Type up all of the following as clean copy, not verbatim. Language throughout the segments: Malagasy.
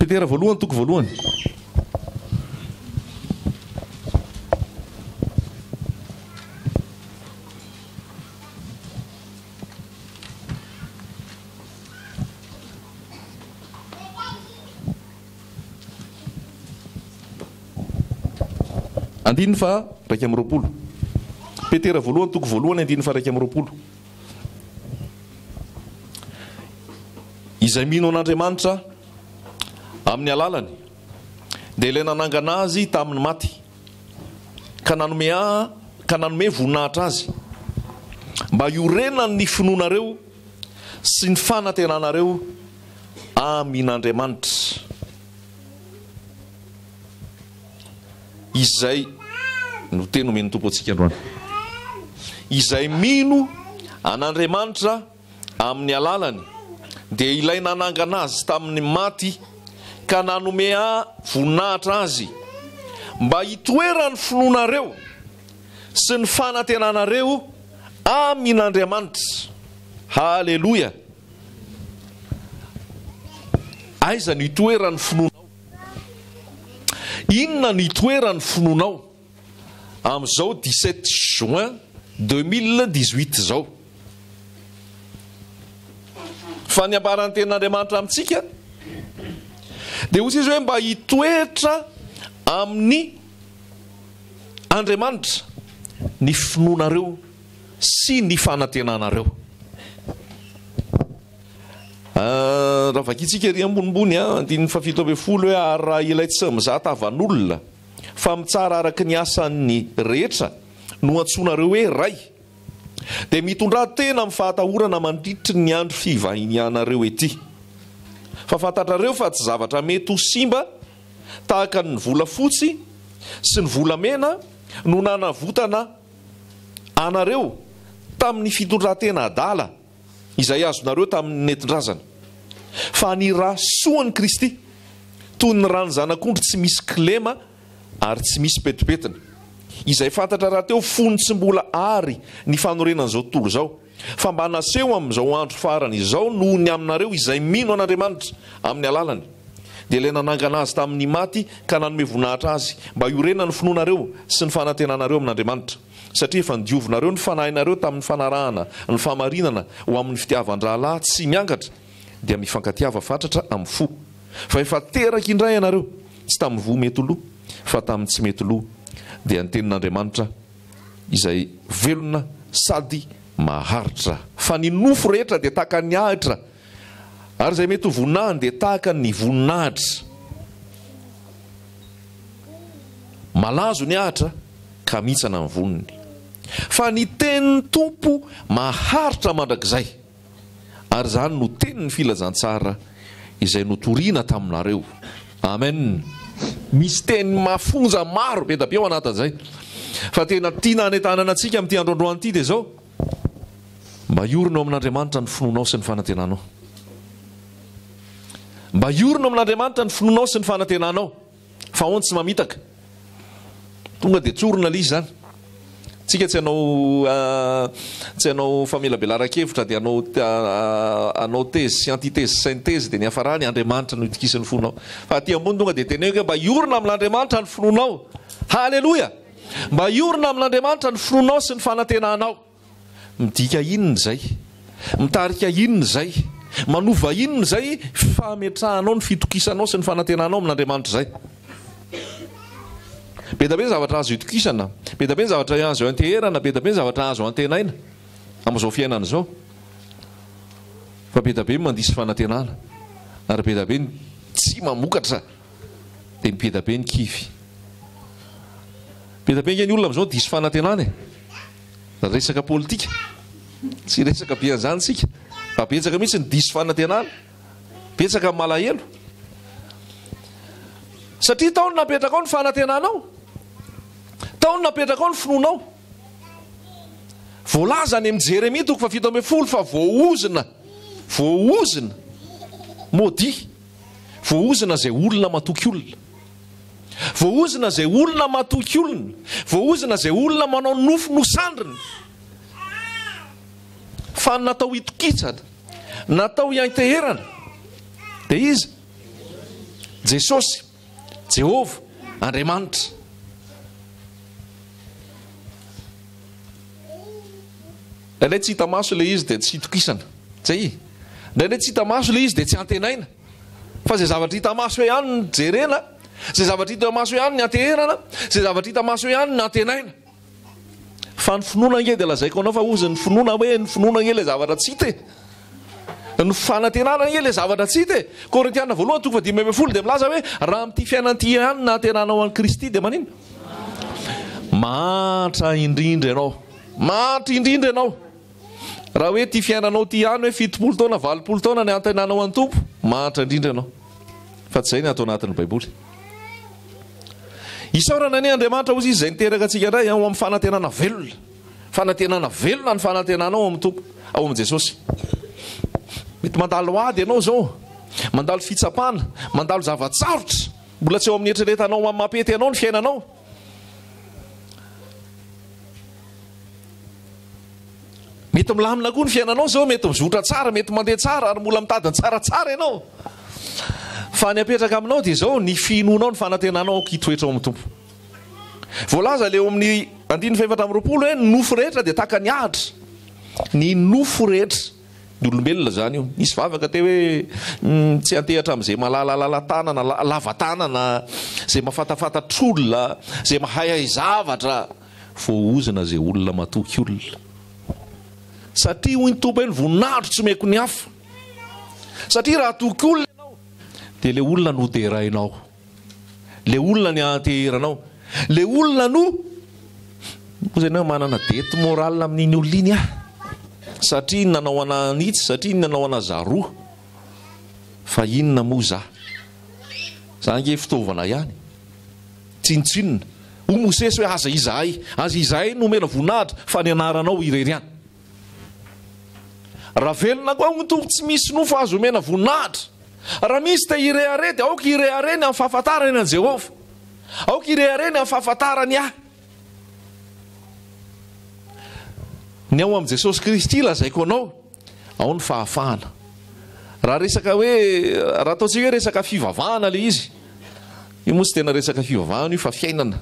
Petera voalohany toko voalohany. Andiny fa raika amby roapolo. Petera voalohany toko voalohany andiny fa raika amby roapolo. Izay mino an'Andriamanitra amin'ny alalany dia ilay nanangana azy tamin'ny maty ka nanome voninahitra azy mba iorenany ny finoanareo sy ny fanantenanareo amin'Andriamanitra. Izay no teny omeny tompo antsika androany. Izay mino an'Andriamanitra amin'ny alalany dia ilay nanangana azy tamin'ny maty ka nanome voninahitra azy mba hitoerany finoanareo sy ny fanantenanareo amin'Andriamanitra. Haleluia. Aiza ny hitoerany finoanao? Inona ny hitoerany finoanao amin'izao 17 juin 2018 zao? Fa ny ambaran'ny tenin'Andriamanitra amintsika dia hoy izy hoe mba hitoetra amin'ny Andriamanitra ny finoanareo sy ny fanantenanareo. Raha vakitsika ery ambonimbony andin'ny fafito amby folo hoe ary raha ilay tsy mizata avan'olona fa mitsara araky ny asan'ny rehetra no antsonareo hoe ray dia mitondra tena amin'ny fahatahorana mandritry ny andro fivahinianareo ety. Fa fantatrareo fa tsy zavatra mety ho simba tahaka ny volafotsy sy ny volamena no nanavotana anareo tamin'ny fitondratena adala izay azonareo tamin'ny netindrazana. Fa ny rasoan'i Kristy toy ny rano zanak'ondry tsy misy kilema ary tsy misy petipetina, izay fantatra raha teo fony tsy mbola ary ny fanorenan'izao tontolo zao, fa mba naseho amin'izao andro farany izao noho ny aminareo izay mino an'Andriamanitra amin'ny alalany dia ilay nanangana azy tamin'ny maty ka nanome voninahitra azy mba hiorenany finoanareo sy ny fanantenanareo amin'Andriamanitra. Satria efa nidiovinareo ny fanahinareo tamin'ny fanarahana ny famarinana ho amin'ny fitiavan-drahalahy tsy miangatra dia mifankatiava fatratra amin'ny fo. Fa efa teraka indray ianareo tsy tamin'ny voa mety loha fa tamin'ny tsy mety loha dia ny tenin'Andriamanitra izay velona sady maharitra. Fa ny nofo rehetra dia tahaka ny ahitra ary izay mety ho voninahiny dia tahaka ny voninahitra. Malazo ny ahitra ka mitsana amin'ny voniny. Fa ny tenin'ny Tompo maharitra mandrakizay ary zany no tenin'ny filazantsara izay notoriana taminareo. Amen. Misy teny mafonja maro be da be ao anatin'izay. Fa tena tiana hanetanana antsika amin'ity androandroany ity dia zao: mba iorina amin'Andriamanitra ny finoanao sy ny fanantenanao. Mba iorina amin'Andriamanitra ny finoanao sy ny fanantenanao. Fa hono tsy mamitaka. Tonga dia tsorona l'izy zany. Tsika tsy hanao famelabelara-kevitra dia hanao tezy sy antitezy sy synthèse dia ny hafarany Andriamanitra no itokisany fonao. Fa aty ambony tonga dia teny hoe mba iorina amin'Andriamanitra ny finoanao. Haleluia. Mba iorina amin'Andriamanitra ny finoanao sy ny fanantenanao. Midika inona zay? Mitarika inona zay? Manova inona zay fametrahanao ny fitokisanao sy ny fanantenanao amin'Andriamanitra zay? Be da be ny zavatra azo itokisana, be da be ny zavatra azo anteherana, be da be ny zavatra azo antenaina amin'izao fiainana izao. Fa be da be mandisy fanantenana ary be da be ny tsy mamokatra dia be da be ny kivy. Be da be ny olona amin'izao disy fanantenana resaka politika, tsy resaka be an'izany sika fa betsaka mihitsy ny disy fanantenana, betsaka malahelo. Satria taony napetraka ao ny fanantenanao, taony napetraka ao ny finoanao. Voalaza any amin'ny Jeremia toko fafito amby folo fa voaozina maudit, voaozina zay olona matoky olona, voaozina zay olona matoky olona, voaozina zay olona manao nofo nosandriny. Fa natao hitokisana, natao hianteherana dia izy Jesosy, Jehova, Andriamanitra. Ndraindray tsy hita maso le izy dia tsy hitokisana. Zay. Ndraindray tsy hita maso le izy dia tsy antenaina. Fa zay zavatra hita maso ihany ny jerena, zay zavatra hita maso ihany ny anteherana, zay zavatra hita maso ihany ny antenaina. Fa ny finoana nge dia lazaiko anao fa ozy ny finoana hoe ny finoana nge le zavatra tsy hita. Ny fanantenana nge le zavatra tsy hita. Korintiana voalohany 2:10 dia milaza hoe raha amin'ity fiainana ity ihany na antenanao an'i Kristy dia manino? Mantra indrindra ianao. Mantra indrindra ianao. Raha hoe ty fiainanao ty ihany hoe 70 taona 80 taona ny antenanao an'ny tompo, mantra indrindra ianao. Fa tsy zay ny atao anatin'ny Baiboly. Isaorana ny Andriamanitra ozy izy zay niteraka antsika indray ao amin'ny fanantenana velona. Fanantenana velona ny fanantenanao amin'ny tompo, ao amin'ny Jesosy. Mety mandalo ady ianao zao, mandalo fitsapana, mandalo zavatsarotra, mbola tsy eo amin'ny eritreretanao mampety ianao ny fiainanao. Mety milamina koa ny fiainanao zao, mety mizotra tsara, mety mandeha tsara ary mbola mitadiny tsaratsara ianao. Fa ny apetraka aminao dia zao ny finoanao ny fanantenanao hitoetra ao amin'ny tompo. Voalaza leo amin'ny 2:4 hoe ny nofo rehetra dia tahaka ny ahitra. Ny nofo rehetra ny olombelona zany io. Nisy vavaka te hoe tsy antehatra amin'izay malalalala tanana, lava tanana, zay mafatafatatr'olona, zay mahay zavatra, voaozina zay olona matoky olona. Satria hoy ny tompo hoe ny voninahitro tsy meko ny hafa. Satria raha toky olona ianao dia le olona no terahinao, le olona ny anteheranao, le olona no zay hoe manana dety moral amin'iny olona iny ah. Satria nanao ana nitsy, satria nanao ana zaroa. Fa inona moa za? Za nge fitaovana ihany. Tsinotsinona. Ho Mosesy hoe aza Izahay nomena voninahitra fa ny anaranao ireriany. Raha velona koa ny tompo tsy misy nofo azo omena voninahitra. Raha misy te irehare dia aoka irehareny amin'ny fahafantarany an Jehova. Aoka irehareny amin'ny fahafantarany ah. Ny ao amin'i Jesosy Kristy lazaiko anao, ao ny fahafahana. Raha resaka hoe, raha ataontsika hoe resaka fivavahana le izy. Io moa tsy tena resaka fivavahana io fa fiainana.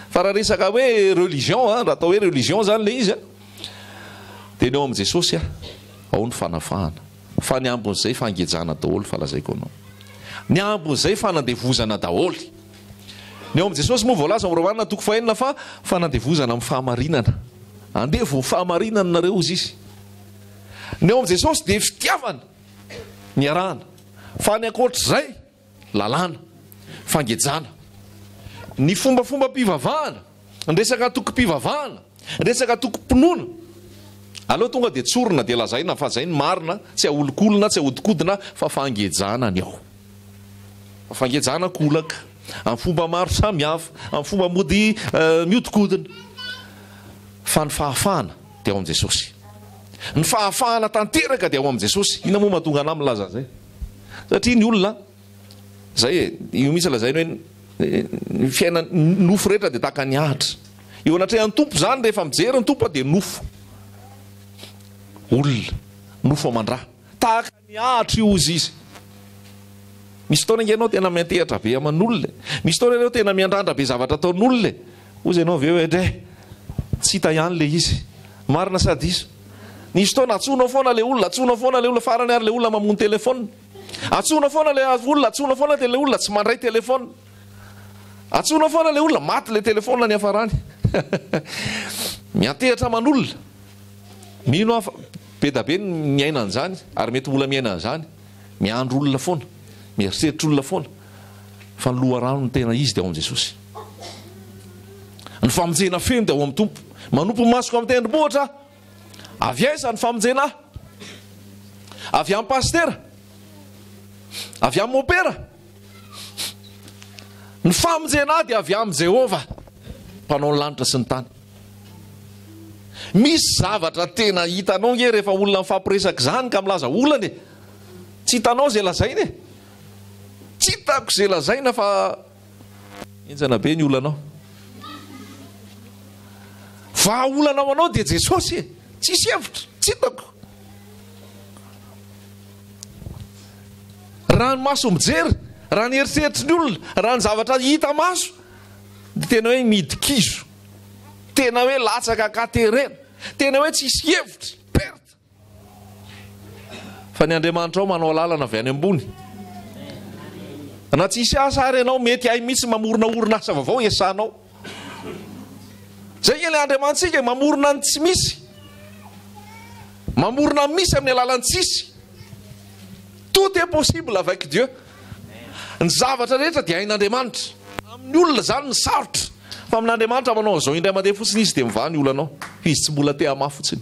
Fa raha resaka hoe religion, raha atao hoe religion zany le izy, dia ny ao amin'i Jesosy ao ny fanafahana. Fa ny ambon'izay fangejana daholo fa lazaiko anao. Ny ambon'izay fanandevozana daholo. Ny ao amin'i Jesosy moa voalaza amin'ny Romanina 4:4 fa fanandevozana amin'ny fahamarinana. Andevo fahamarinana nareo ozy izy. Ny ao amin'i Jesosy dia fitiavana, ny arahana. Fa ny ankoatr'izay lalàna, fangejana. Ny fombafomba-pivavahana, ny resaka tokom-pivavahana, ny resaka tokom-pinoana. Aloha tonga dia tsorona dia lazaina fa zay ny marina, tsy aholokolona, tsy ahodikodina fa fangejana ny ao. Fangejana kolaka, amin'ny fomba maro samihafa, amin'ny fomba mody miodikodina. Fa ny fahafahana dia ao amin'i Jesosy. Ny fahafahana tanteraka dia ao amin'i Jesosy. Ina moa mahatonga anahy milaza zay? Satria ny olona zay io mihitsy lazaina hoe ny fiaina nofo rehetra dia tahaka ny ahitra. Eo anatrehan'ny tompo zany rehefa mijery ny tompo dia nofo. Olona, nofo aman-drà. Tahaka ny ahitra io ozy izy. Misy fotoana inge ianao tena miantehatra be aman'olona. Misy fotoana ianao tena miandrandra be zavatra ataon'olona. Ozy ianao ve hoe dre tsy hita ihany le izy. Marina sady izy. Nisy fotoana atsoinao foana le olona, atsoinao foana le olona farany ary le olona mamony telefona. Atsoinao foana le olona, atsoinao foana le olona tsy mandray telefona. Atsoinao foana le olona maty le telefona ny hafarany. Miantehatra aman'olona. Mino afa be da be ny aina an'izany ary mety mbola miaina an'izany. Miandro olona foana, mieritreritra olona foana. Fa ny loharano ny tena izy dia ao amin'i Jesosy. Ny famonjena feno dia ao amin'ny tompo. Manompo masoko amin'ny tendrombohitra. Avy aiza ny famonjena? Avy amin'ny pastera? Avy amin'ny opera? Ny famonjena dia avy amin'ny Jehova, mpanao ny lanitra sy ny tany. Misy zavatra tena hitanao nge rehefa olona mifampiresaka zany ka milaza olana. Tsy hitanao zay lazaina. Tsy hitako zay lazaina fa enjana be ny olanao. Fa olanao anao dia Jesosy. Tsisy hevitra, tsy hitako. Raha ny maso mijery, raha ny eritreritry ny olona, raha ny zavatra hita maso, dia tena hoe midikizo, tena hoe latsaka katerena, tena hoe tsisy hevitra, perta. Fa ny Andriamanitra ao manao lalana avy any ambony. Na tsisy asa ary ianao, mety ahy mihitsy mamorona orinasa vaovao esanao. Zay ilay Andriamantsika, mamorona ny tsy misy, mamorona misy amin'ny alalan'ny tsisy. Tout est possible avec Dieu. Ny zavatra rehetra dia hain'Andriamanitra. Amin'ny olona zany ny sarotra, fa amin'Andriamanitra manao an'izao indray mandeha fotsiny izy dia mivaha ny olonao. Izy tsy mbola te hamaha fotsiny,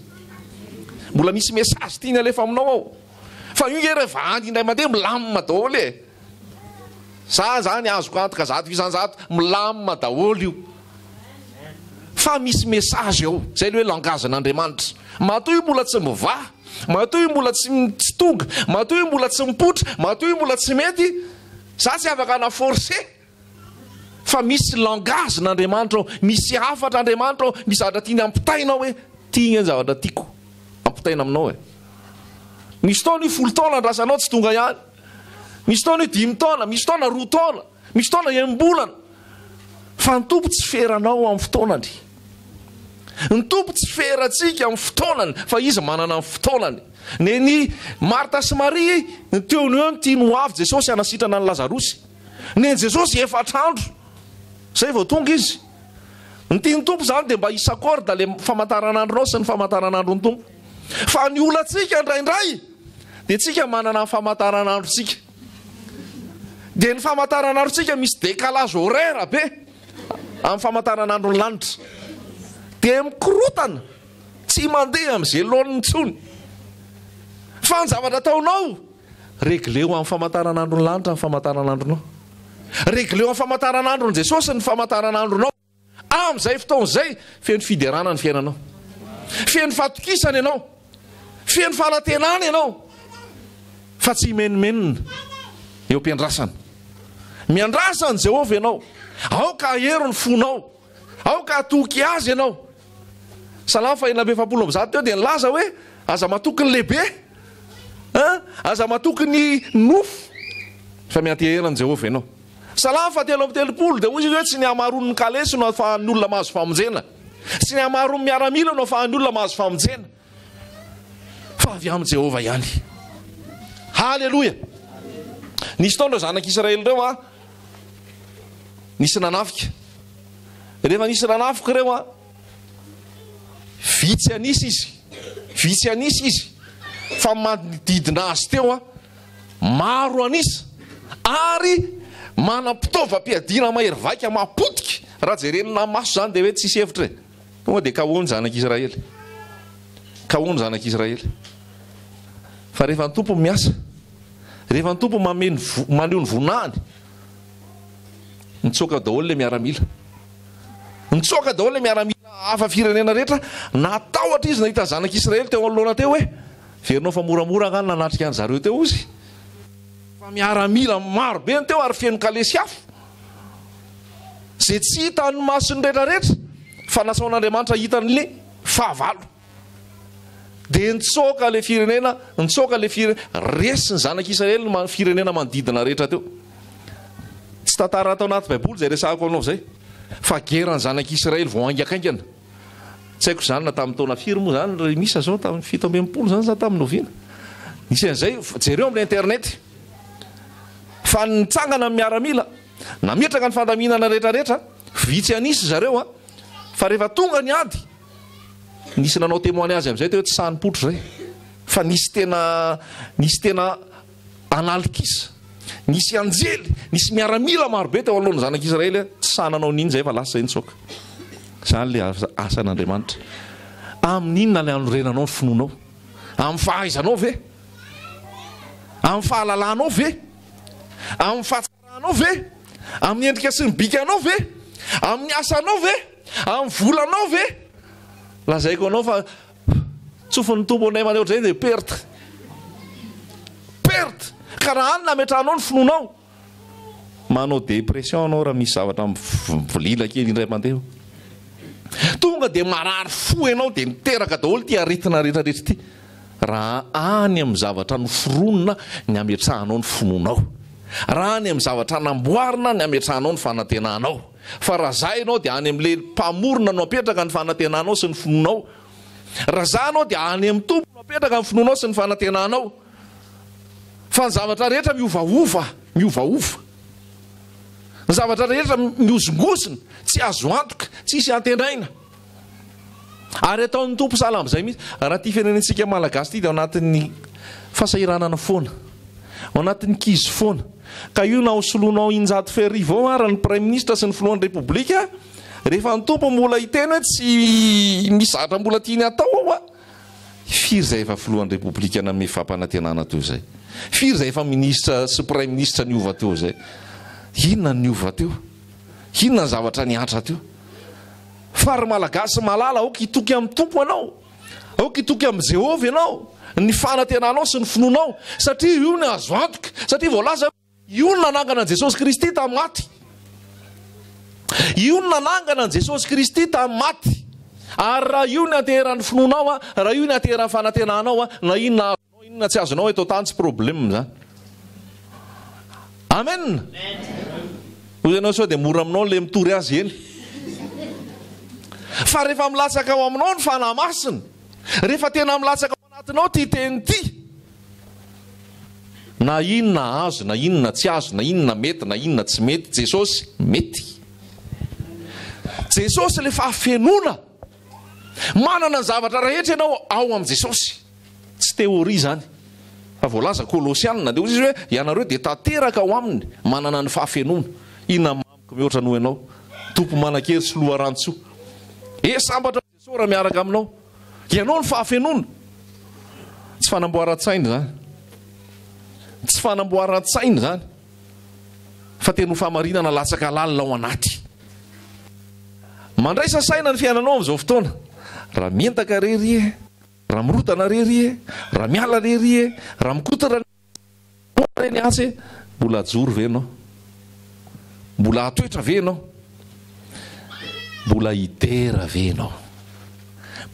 mbola misy message tiany alefa aminao ao. Fa io rehefa andy indray mandeha milamina daholo e. Sa zany azoko antoka zato isan-jato, milamina daholo io. Fa misy message ao, zay hoe langage-n'Andriamanitra. Matoy mbola tsy mivaha, matoy mbola tsy tonga, matoy mbola tsy mipotra, matoy mbola tsy mety, za tsy afaka na forcé. Fa misy langage-n'Andriamanitra ao, misy hafatr'Andriamanitra ao, misy zavatra tiany ampitainao hoe tia ny zavatra tiako, ampitaina aminao e. Misy taona io 10 taona andrasanao tsy tonga ihany, misy taona io 5 taona, misy taona 2 taona, misy taona 9 fa ny tompo tsy feranao amin'ny fotoanany. Ny tompo tsy ferantsika amin'ny fotoanany, fa izy manana amin'ny fotoanany. Ny Marta sy Maria ny teo ny eo tia no avy Jesosy anasitrana ny Lazarosy. Ny Jesosy 4 andro zay vao tonga izy. Ny tiany tompo zany dia mba isakôrda le famantaranandronao sy ny famantaranandron'ny tompo. Fa ny olantsika indraindray dia tsika manana ny famantaranandrontsika. Dia ny famantaranandrontsika misy décalage horaire be amin'ny famantaranandron'ny lanitra. Dia mikorotana, tsy mandeha amin'izay laoniny intsony. Fa ny zavatra ataonao, regleo amin'ny famantaranandron'ny lanitra ny famantaranandronao. Regleo amin'ny famantaranandron'i Jesosy ny famantaranandronao. Amin'izay fotoan'izay feno fiderana ny fiainanao, feno fahatokisana ianao, feno fahalantenana ianao. Fa tsy menomenona eo am-piandrasana. Miandrasany Jehovah ianao, aoka ahero ny fonao, aoka atoky azy ianao. Salamo 1:7 teo dia nilaza hoe aza matoky ny lehibe, aza matoky ny nofo, fa mianteherana Jehovah ianao. Salamo 3:30 dia hoy izy hoe tsy ny hamaroany ny kalesy no ahafahan'ny olona mahazo famonjena, tsy ny hamaroany miaramila no ahafahan'ny olona mahazo famonjena, fa avy amin'ny Jehovah ihany. Halleloja. Nisy taona ireo zanak'Israely ireo nisy nanafika. Rehefa nisy nanafika ireo vitsy anisy izy, fa manodidina azy teo maro anisa, ary manam-pitaovam-piadiana mahery vaika mapotika. Raha jerenina maso zany dia hoe tsisy hevitra e. Tonga dia kahoany zanak'Israely, kahoany zanak'Israely. Fa rehefa ny tompo miasa, rehefa ny tompo maneho ny vonahany, nitsoaka daholo le miaramila, nitsoaka daholo le miaramila hafa firenena rehetra. Natahotra izy nahita zanak'Israely teo anoloana teo hoe verinao fa moramora angano nanatrika any zareo teo izy. Fa miaramila maro be ny teo ary feno kalesy afo, zay tsy hita ny masony rehetrarehetra, fa nasaon'Andriamanitra hitan'le fahavalo. Dia nitsoaka le firenena, nitsoaka le firenena, resy ny zanak'Israely ny firenena manodidina rehetra teo. Tsy tantara atao anaty baiboly zay resahako anao zay, fa gerany zanak'Israely vao aingakaingana. Tsy haiko zany na tamin'ny taona firy moa zany ry misa zao, tamin'ny 17 zany za tamin'ny noviana. Nisy an'izay jereo amin'ny internet. Fa nitsangana miaramila, nametraka ny fandaminana rehetrarehetra, vitsy anisy zareo fa rehefa tonga ny ady, nisy nanao témoignage amin'izay teo hoe tsy sahany-potro zay, fa nisy tena analikisa, nisy anjely, nisy miaramila marobe teo alohan'ny zanak'Israely, tsy sahananao n'iny zay fa lasa zay nitsoaka. Zany le asan'Andriamanitra. Amin'inona le anorenanao ny finoanao? Amin'ny fahaizanao ve? Amin'ny fahalalanao ve? Amin'ny fahatsarahanao ve? Amin'ny endrika sy ny bikanao ve? Amin'ny asanao ve? Amin'ny volanao ve? Lazaiko anao fa tsofin'ny tompo anay maneo zay dia perte. Ka raha any nametrahanao ny finoanao, manao dépression anao raha misy zavatra mivolila kely indray mandeha. Tonga dia marary fo ianao dia niteraka daholo ty aretina rehetrarehetra ty, raha any amin'ny zavatra noforonona ny ametrahanao ny finoanao. raha any amin'ny zavatra namboarina ny ametranao ny fanantenanao. Fa raha zay ianao dia any amin'le mpamorona no apetraka ny fanantenanao sy ny finoanao. Raha za anao dia any amin'ny tompo no apetraka ny finoanao sy ny fanantenanao. Fa ny zavatra rehetra miovaova. Ny zavatra rehetra miozongosina, tsy azo antoka, tsy isy antenaina. Ary ataon'ny tompo sahala amin'izay mihitsy. Raha ty firenentsika malagasy ty dia ao anatin'ny fahasahiranana foana, ao anatin'ny kizy foana. Ka io na hosoloanao 100,000 ao ary ny prime ministre sy ny filohan'ny repoblika, rehefa ny tompo mbola hiteny hoe tsy misatra mbola tiany atao ao, firy zay efa filohan'ny repoblika nanome fampanantenana teo zay, firy zay efa ministra sy prime ministre niova teo zay. Inona ny niova teo? Inona ny zavatra niatra teo? Fary malagasy malala, aoka hitoky amin'ny tompo anao, aoka hitoky amin'ny Jehova ianao, ny fanantenanao sy ny finoanao, satria io ny azo antoka, satria voalaza io ny nanangana an Jesosy Kristy tamin'ny maty. Io ny nanangana an Jesosy Kristy tamin'ny maty. Ary raha io ny ateheran'ny finoanao, raha io ny ateheran'ny fanantenanao, na inona azonao, inona tsy azonao eto tany tsy problème zany. Amen. Hoy ianao sao dia mora aminao le mitory azy eny. Fa rehefa milatsaka ao aminao ny fanamasina, rehefa tena milatsaka ao anatinao ty teny ty, na inona azo, na inona tsy azo, na inona mety, na inona tsy mety, Jesosy mety. Jesosy le fahafenona, manana ny zavatra rehetra ianao ao amin'ny Jesosy. Tsy teoria zany, fa voalaza Kolosianina dia izy hoe ianareo dia tanteraka ao aminy, manana ny fahafenona. Inona mamiko mihoatra noho ianao, tompo manan-kery sy loharantsoa. Sambatra Jesosy raha miaraka aminao, ianao ny fahafenona. Tsy fanamboaran-tsaina zany, tsy fanamboaran-tsaina zany, fa tena ho famarinana latsaka lalina ao anaty. Mandray sasaina ny fiainanao amin'izao fotoana. Raha mientaka rery, raha mirotana rery, raha miala rery, raha mikotana reny atsy, mbola ajoro ve ianao? Mbola atoetra ve ianao? Mbola hitera ve ianao?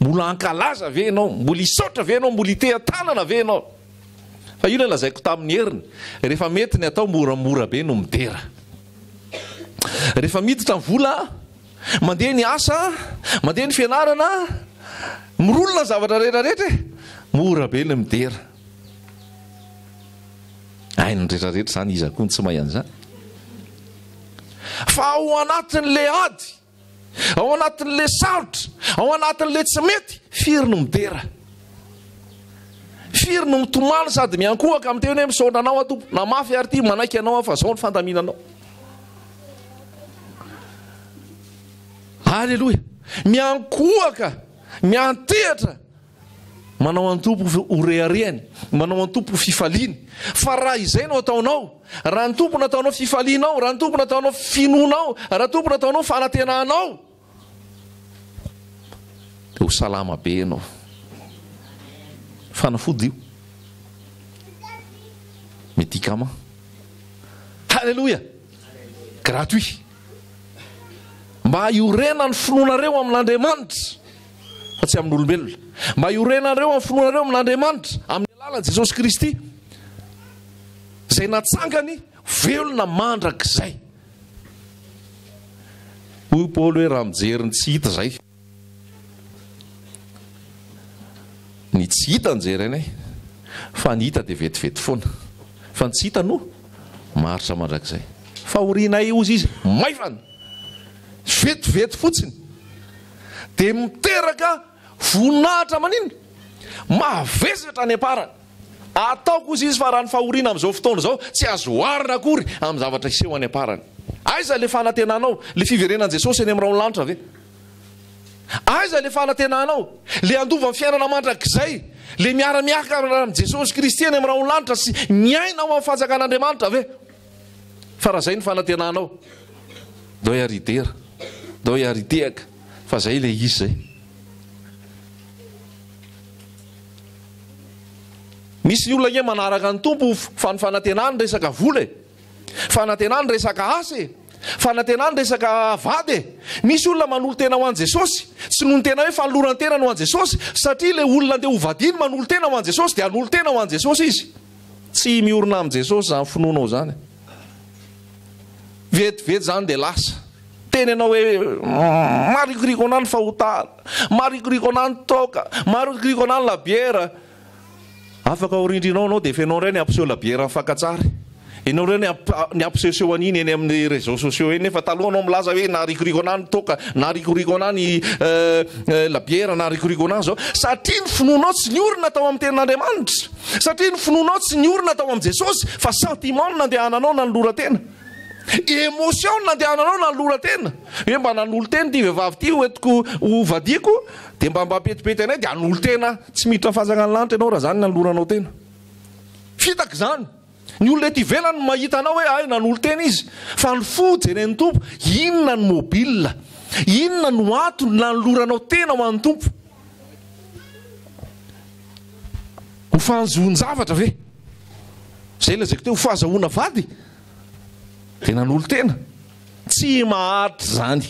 Mbola ankalaza ve ianao? Mbola hisaotra ve ianao? Mbola hiteha-tanana ve ianao? Fa io no lazaiko tamin'ny heriny, rehefa mety ny atao moramora be no mitera. Rehefa miditra ny vola, mandeha ny asa, mandeha ny fianarana, mirolona ny zavatra rehetrarehetra, mora be ny mitera. Ay ny rehetrarehetra zany izy koa tsy mahay an'izany. Fa ao anatin'le ady, ao anatin'le sarotra, ao anatin'le tsy mety, firy no mitera, firy no mitomany sady miankohaka amin'ny teny hoe misaona anao a tompo, na mafy ary ty manaiky anao fa zao ny fandaminanao. Halleloja. Miankohaka, miantehatra, manao an tompo ho reharehany, manao an tompo fifaliany. Fa raha izay no ataonao, raha ny tompo nataonao fifalianao, raha ny tompo nataonao finoanao, raha tompo nataonao fanantenanao, dia ho salama be ianao. Fanafody io. Médicament. Halleluja. Gratuit. Mba hiorena ny finoanareo amin'Andriamanitra, fa tsy amin'olombelona. Mba hiorenareo amin'ny finoanareo amin'Andriamanitra, amin'ny alalan'i Jesosy Kristy, izay natsangany velona mandrakizay. Hoy Paoly hoe raha mijery ny tsy hita zay, ny tsy hita nijery anay, fa ny hita dia vetivety foana, fa ny tsy hita no maritra mandrakizay. Fa horinay ozy izy maivana, vetivety fotsiny, dia miteraka voninahitra manino mahavezatra any aparany. Ataoko izy fa raha ny fahoriana amin'izao fotoana izao tsy azo oharina akory amin'ny zavatra iseho any aparany. Aiza le fanantenanao, le fiverenan'i Jesosy eny amin'ny ranon'ny lanitra ve? Aiza le fanantenanao, le andova amin'ny fiainana mandrakizay, le miara-miaka amin'ny Jesosy Kristy eny amin'ny ranon'ny lanitra sy miaina ao amin'ny fanjakan'Andriamanitra ve? Fa raha zay ny fanantenanao, dao hiaritera, dao hiaritehaka, fa zay le izy zay. Misy ny olona ie manaraka ny tompo fa ny fanantenany resaka vola, fanantenany resaka asa, fanantenany resaka vady. Misy olona manolo tena ho an'i Jesosy, tsy noho ny tena hoe fanolorany tena ho an'i Jesosy, satria le olona andeha ho vadiny manolo tena ho an'i Jesosy dia hanolo tena ho an'i Jesosy izy. Tsy miorina amin'i Jesosy zany finoanao zany. vetivety zany dia lasa teny ianao hoe marikoriko anany fahotana, marikoriko anany toka, marikoriko anany labiera. Afaka orindrinao anao dia fenao ray ny ampiseho labiera mifakatsary, ianao ray ny ampisehoseho aniny eny amin'ny réseaux sociaux eny, nefa taloha anao milaza hoe narikoriko anany toka, narikoriko anany labiera, narikoriko anany zao, satria ny finoanao tsy niorina tao amin'ny tenin'Andriamanitra, satria ny finoanao tsy niorina tao amin'ny Jesosy, fa sentiment no nandehananao na ny loratena, émotion no nandehananao na ny loratena. Hoe mba nanolo teny ty vehivavy ty hoentiko ho vadiko, dia mba petipety anay dia hanolo tena tsy miditra ny fahazagna ny lanitra ianao raha zany nanoloranao tena. Fitaka zany ny olona ety ivelany mahita anao hoe ay nanolo tena izy, fa ny fo jeren'ny tompo, inona ny mobile, inona no antony nanoloranao tena ho an'ny tompo? Ho fanjohony zavatra ve? Zay lazako teo, ho fahazahoana vady dia nanolo tena. Tsy maharitra zany,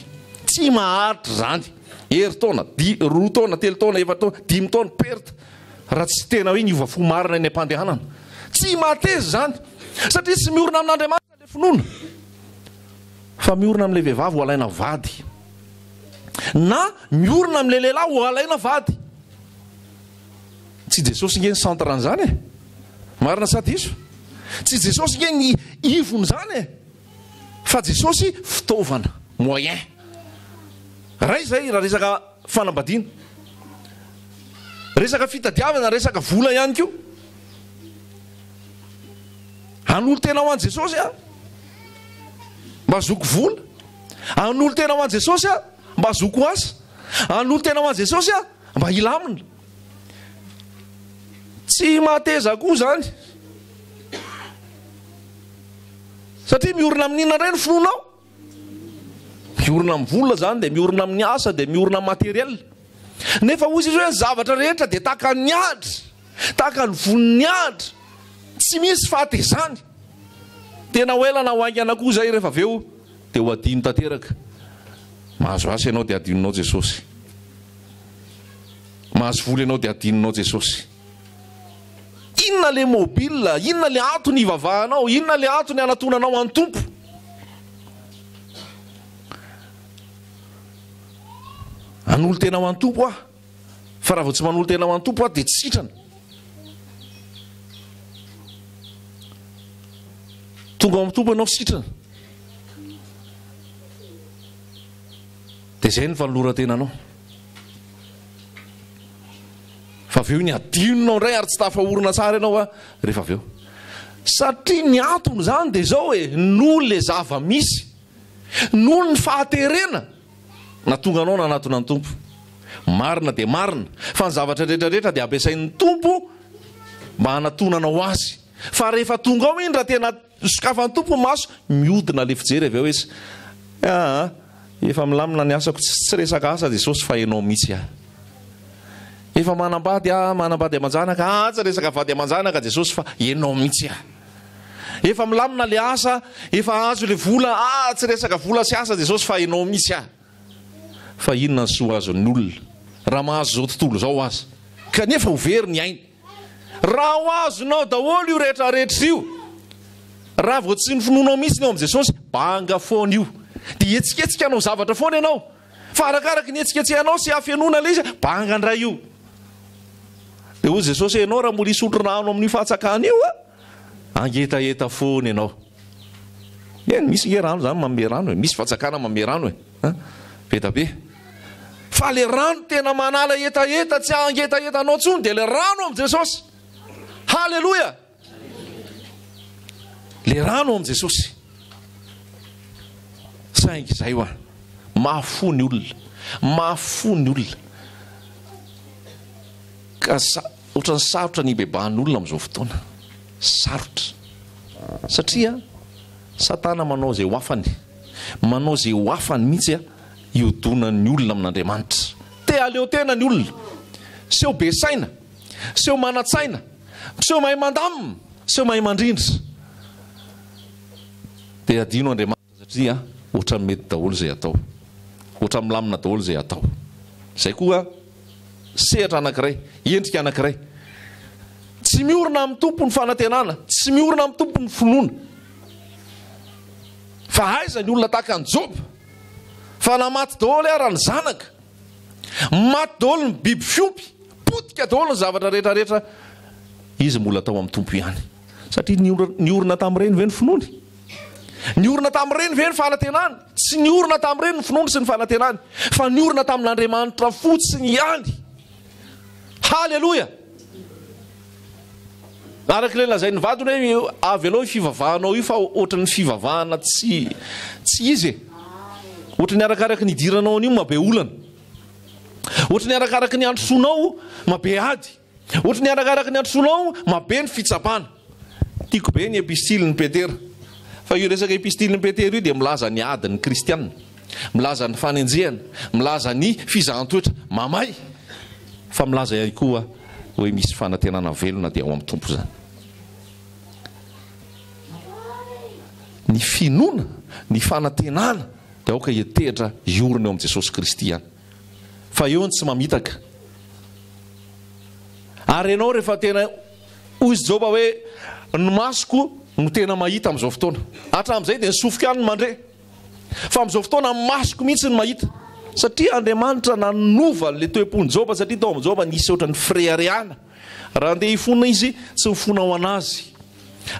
tsy maharitra zany. Hery taona, roa taona, telo taona, efatra taona, 5 taona perta raha tsy tena hoe niova fo marina ny ampandehanana. Tsy mateza zany, satria tsy miorina amin'Andriamanitra le finoana, fa miorina amin'ilay vehivavy ho alaina vady, na miorina amin'ilay lehilahy ho alaina vady. Tsy Jesosy nge ny centre an'izany e, marina sa diso? Tsy Jesosy nge ny ivony zany e, fa Jesosy fitaovana, moyen. Ray zay raha resaka fanambadiana, resaka fitadiavana, resaka vola ihany koa. Hanolo tena ho an'i Jesosy a, mba zoko vola. Hanolo tena ho an'i Jesosy a, mba zoko asa. Hanolo tena ho an'i Jesosy a, mba hilamina. Tsy mateza koa zany, satria miorina amin'inona indray ny finoanao? Miorina amin'ny vola zany, dia miorina amin'ny asa, dia miorina amin'ny materiel. Nefa hozy izy hoe ny zavatra rehetra dia tahaka ny adra, tahaka ny voniny adra, tsy misy fahatezany. Tena ho elana ho aingana koa zay rehefa aveo dia ho adino tanteraka. Mahazo asa ianao dia adinonao Jesosy, mahazo vola ianao dia adinonao Jesosy. Inona le mobile, inona le antony ivavahanao, inona le antony anatonanao an'ny tompo? Hanolo tena ho an'ny tompo ah, fa raha vao tsy manolo tena ho an'ny tompo ah dia tsy sitrana. Tonga amin'ny tompo ianao sitrana, dia izay ny fanoloran-tenanao. Fa aveo ny adinonao indray ary tsy tafahorona tsara ianao a rehefa aveo. Satria ny antony zany dia zao hoe noho le zava-misy, noho ny fahaterena natonga anao nanatona ny tompo. Marina dia marina fa ny zavatra rehetrarehetra dia ampiasain'ny tompo mba hanatonanao azy. Fa rehefa tonga ao iny raha tena sokafan'ny tompo maso, miodina le fijery aveo izy. Efa milamina ny asako, tsy resaka asa Jesosy fa ianao mihitsy ah. Efa manambady manambady aman-janaka, tsy resaka vady aman-janaka Jesosy fa ianao mihitsy ah. Efa milamina le asa, efa azo le vola, tsy resaka vola sy asa Jesosy fa ianao mihitsy ah. Fa inona ny soa azon'ny olona raha mahazo zao tontolo zao azy, kanefa ho very ny ainy. Raha ho azonao daholo io rehetrarehetra io, raha vao tsy ny finoanao mihitsy ny ao amin'i Jesosy, banga foana io, dia etsiketsika anao zavatra foana ianao. Fa arakaraka ny etsiketsehanao sy hafenona le izy, banga ndray io. Dia hoy Jesosy ianao raha mbola hisotro rano amin'ny fahatsakana io angetaheta foana ianao. Misy nge rano zany manome rano, misy fahatsakana manome rano beta be. Fa le rano tena manala etaeta, tsy angetaheta anao tsony, dia le rano amin'i Jesosy. Halleloja! Le rano amin'i Jesosy. Saingy izay hoa, mahafo ny olona, mahafo ny olona. Ka ohatran'ny sarotra ny bebahan'ny olona amin'izao fotoana. Sarotra. Satria Satana manao izay ho afany, manao izay ho afany mihitsy iodonan'ny olona amin'Andriamanitra. Te aleo tena ny olona, seho be saina, seho manatsaina, seho mahay mandamina, seho mahay mandrindra. Dia adino Andriamanitra satria ohatra ny mety daholo izay atao, ohatra ny milamina daholo izay atao. Izay koa sehatra anankiray, endrika anankiray. Tsy miorina amin'ny tompo ny fanantenana, tsy miorina amin'ny tompo ny finoana, Fa aiza ny olona tahaka ny Job, fa namaty daholo ary ny zanaka, maty daholo ny biby fiompy, potika daholo ny zavatra rehetrarehetra, izy mbola tao amin'ny tompo ihany. Satria niorina tamin'ireny ve ny finoany? Niorina tamin'ireny ve ny fanantenany? Tsy niorina tamin'ireny ny finoany sy ny fanantenany, fa niorina tamin'Andriamanitra fotsiny ihany. Halleloja! Araka ilay lazain'ny vadiny hoe avy ianao fivavahanao io fa ohatran'ny fivavahana tsy izy e. Ohatran'ny arakaraka ny idiranao an'io mabe olana. Ohatran'ny arakaraka ny androsoanao mabe ady. Ohatran'ny arakaraka ny androsoanao mabe ny fitsapana. Tiako be ny epistilin'ny Petera. Fa io resaka epistilin'ny Petera io dia milaza ny adin'ny kristianina, milaza ny fanenjehana, milaza ny fizahan-toetra mamay, fa milaza ihany koa hoe misy fanantenana velona dia ao amin'ny tompo zany. Ny finoana, ny fanantenana dia aoka hitehitra iorina eo amin'ny Jesosy Kristy ihany. Fa eo ny tsy mamitaka. Ary ianao rehefa tena hoy Joba hoe ny masoko no tena mahita amin'izao fotoana. Hatramin'izay dia nisofoka ihany ny mandre. Fa amin'izao fotoana ny masoko mihitsy ny mahita. Satria Andriamanitra nanova le toe-pony Joba, satria tao amin'ny Joba nisy ohatran'ny freariana. Raha andeha hifona izy tsy mifona ho anazy.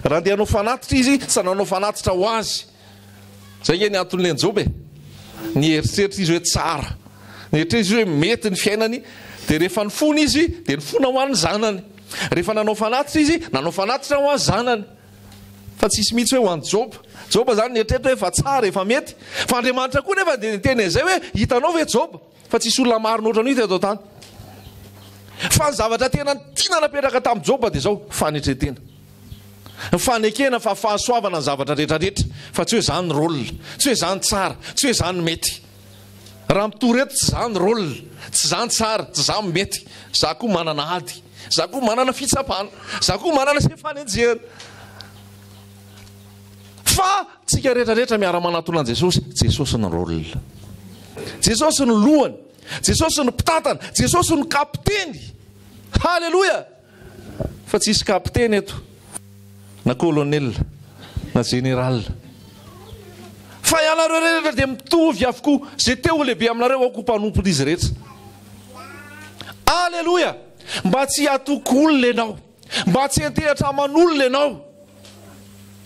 Raha andeha hanao fanatitra izy tsy nanao fanatitra ho azy. Zay ny anton'ilay Joba e. Ny eritreritra izy hoe tsara. Ny eritreritra izy hoe mety ny fiainany, dia rehefa nifona izy dia nifona ho an'ny zanany. Rehefa nanao fanatitra izy, nanao fanatitra ho an'ny zanany. Fa tsisy mihitsy hoe ho an'ny Joba. Joba zany nieritreritra hoe fa tsara efa mety. Fa Andriamanitra koa nefa dia niteny izay hoe hitanao ve Joba? Fa tsisy olona maro nohatran'io teto tany. Fa ny zavatra tena tiana napetraka tamin'ny Joba dia zao fanetretena. Ny fanekena fa fahasoavana ny zavatra rehetrarehetra. Fa tsy hoe zany rôle, tsy hoe zany tsara, tsy hoe zany mety. Raha mitoreto tsy zany rôle, tsy zany tsara, tsy zany mety. Za koa manana ady, za koa manana fitsapana, za koa manana se fanenjehana. Fa tsika rehetrarehetra miara-manatona an' Jesosy, Jesosy ny rôle, Jesosy ny lohany, Jesosy ny mpitantana, Jesosy ny kapiteny. Halleloja! Fa tsy isy kapiteny eto, na kolonel, na general. Fa ianareo rehetra dia mitovy avokoa. Zay teo lehibe aminareo aoko mpanompon'izy rehetra. Halleloja! Mba tsy hatoky olona ianao, mba tsy hentehatra aman'olona ianao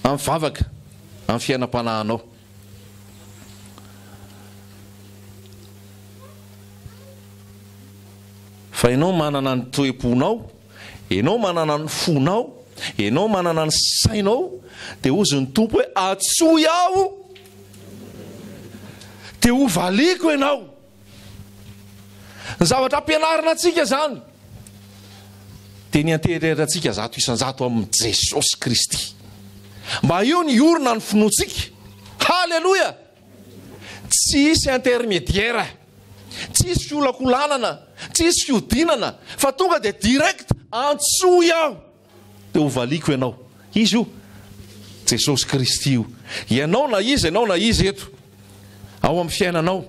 amin'ny vavaka, amin'ny fiainam-panahinao. Fa ianao manana ny toe-ponao, ianao manana ny fonao, ianao manana ny sainao, dia ozy ny tompo hoe atsoy aho dia ho valiko ianao. Ny zavatra ampianarina antsika zany dia ny antehirerantsika zato isan-jato amin'ny Jesosy Kristy. Mba io ny orona ny finoantsika. Halleloja! Tsy isy intermédiaire, tsy isy fiolakolanana, tsy isy fiodinana, fa tonga dia direct antsoy aho dia ho valiko ianao. Izy io Jesosy Kristy io. Ianao na izy eto ao amin'ny fiainanao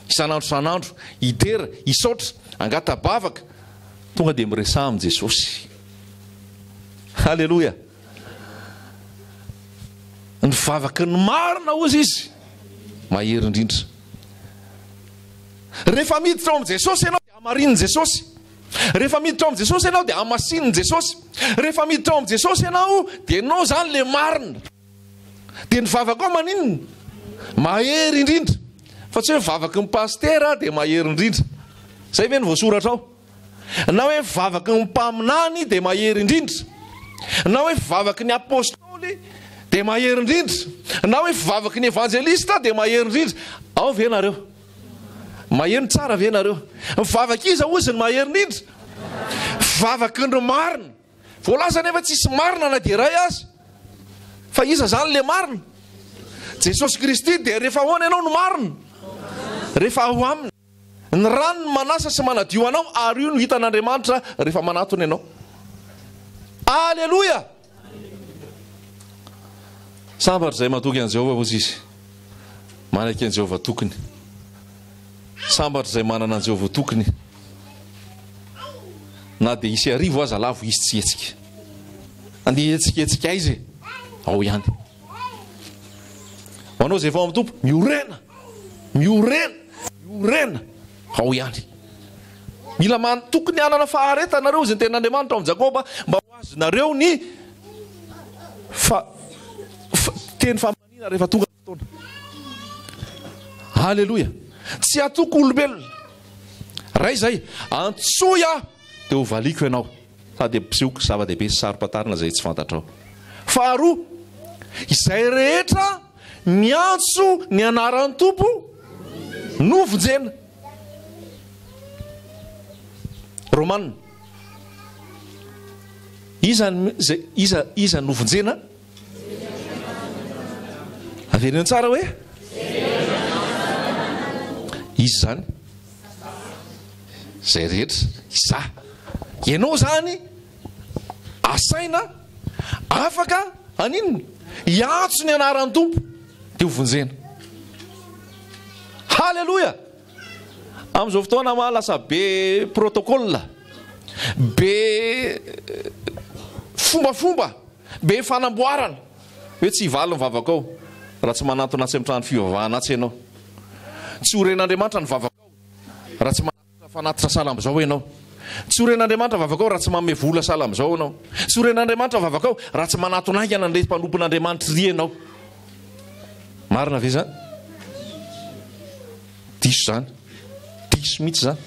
isan'andro san'andro, idera, isotra, angatabavaka, tonga dia miresaha amin'ny Jesosy. Halleloja! Ny vavaky ny marina ozy izy mahery indrindra. Rehefa miditra ao amin'ny Jesosy ianao dia amarin'ny Jesosy. Rehefa miditra ao amin'ny Jesosy ianao dia amasin'ny Jesosy. Rehefa miditra ao amin'ny Jesosy ianao dia ianao zany le marina. Dia ny vavaka ao maninona? Mahery indrindra. Fa tsy hoe vavaky ny pastera dia mahery indrindra. Zay ve ny voasoratra ao? Na hoe vavaky ny mpaminany dia mahery indrindra. Na hoe vavaky ny apôstôly dia mahery indrindra. Na hoe vavaky ny evangelista dia mahery indrindra. Ao ve nareo? Mahery tsara ve nareo? Vavaky iza ozy ny mahery indrindra? Vavaky ny marina. Voalaza nefa tsisy marina na dia ray azy. Fa iza zany le marina? Jesosy Kristy. Dia rehefa ahoana ianao no marina? Rehefa ao aminy. Ny rano no manasa sy manadio anao, ary io no hitan'Andriamanitra rehefa manatona ianao. Alleluja! Sambatra izay matoky an'i Jehovah ozy izy. Manaiky an'i Jehovah tokony. Sambatra izay manana an'i Jehovah tokony. Na dia isy arivo aza lavo izy tsy hetsika. Andeha hetsika izy ao ihany. manao zay vao amin'ny tompo miorena miorena miorena ao ihany mila tokony anana faharetanareo zay ten'Andriamanitra amin'ny Jakoba mba ho azonareo ny teny famanina rehefa tonga ny fotoana. Halleloja. Tsy atoko olombelona ray zay antsoya dia ho valiko ianao sady mpisehoka zava-dehibe sy sarom-patarina zay tsy fantatrao. Faharoa, izay rehetra miantso ny anaran'ny tompo no vonjena. Romanina iza no vonjena averiny tsara hoe izy zany zay rehetra iza ianao zany asaina afaka aninona iantso ny anaran'ny tompo dia ho vonjena. Halleloja. Amin'izao fotoana ma lasa be protocole, be fombafomba, be fanamboarana hoe tsy hivaly ny vavakao raha tsy manatona tsy amin'ny trano fivavahana atsy ianao, tsy horen'Andriamanitra ny vavakao raha tsy manatitra fanatitra sala amin'izao ianao, tsy horen'Andriamanitra vavakao raha tsy manome vola sala amin'izao ianao, tsy horen'Andriamanitra vavakao raha tsy manatona aingana ny mpanompon'Andriamanitra ry ianao. Marina ve zany? Diso zany, diso mihitsy zany.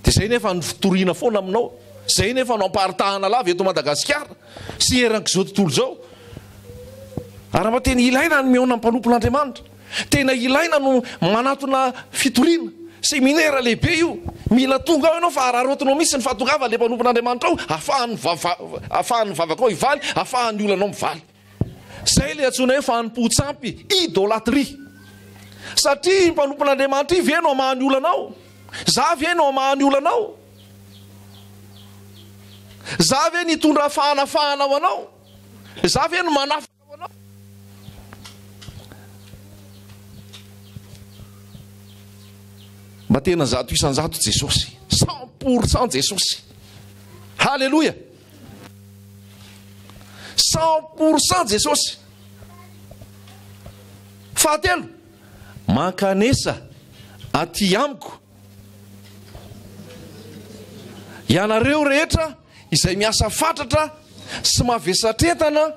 Dia zay nefa ny fitoriana foana aminao, zay nefa no amparitahana lava eto Madagasikara sy eran'izao tontolo zao. Araha tena ilaina ny mihaona amin'ny mpanompon'Andriamanitra, tena ilaina no manatona fitoriana seminaire lehibe io. Mila tonga ao ianao fa ararotinao misy ny fahatongava le mpanompon'Andriamanitra ao, ahafahan'ny vavakao hivaly, ahafahan'ny olanao mivaly. Zay le antsoina hoe fanompo-tsampy, idôlatria. Satria ny mpanompon'Andriamanitra io ve no amahany olanao, za ve no amahany olanao, za ve nitondra fahanafahana ho anao, za ve no manafaka ho anao. Mba tena zato isan-jato Jesosy, 100% Jesosy. Halleloja. 100% Jesosy. Fahatelo, mankanesa aty amiko ianareo rehetra izay miasa fatratra sy mavesatretana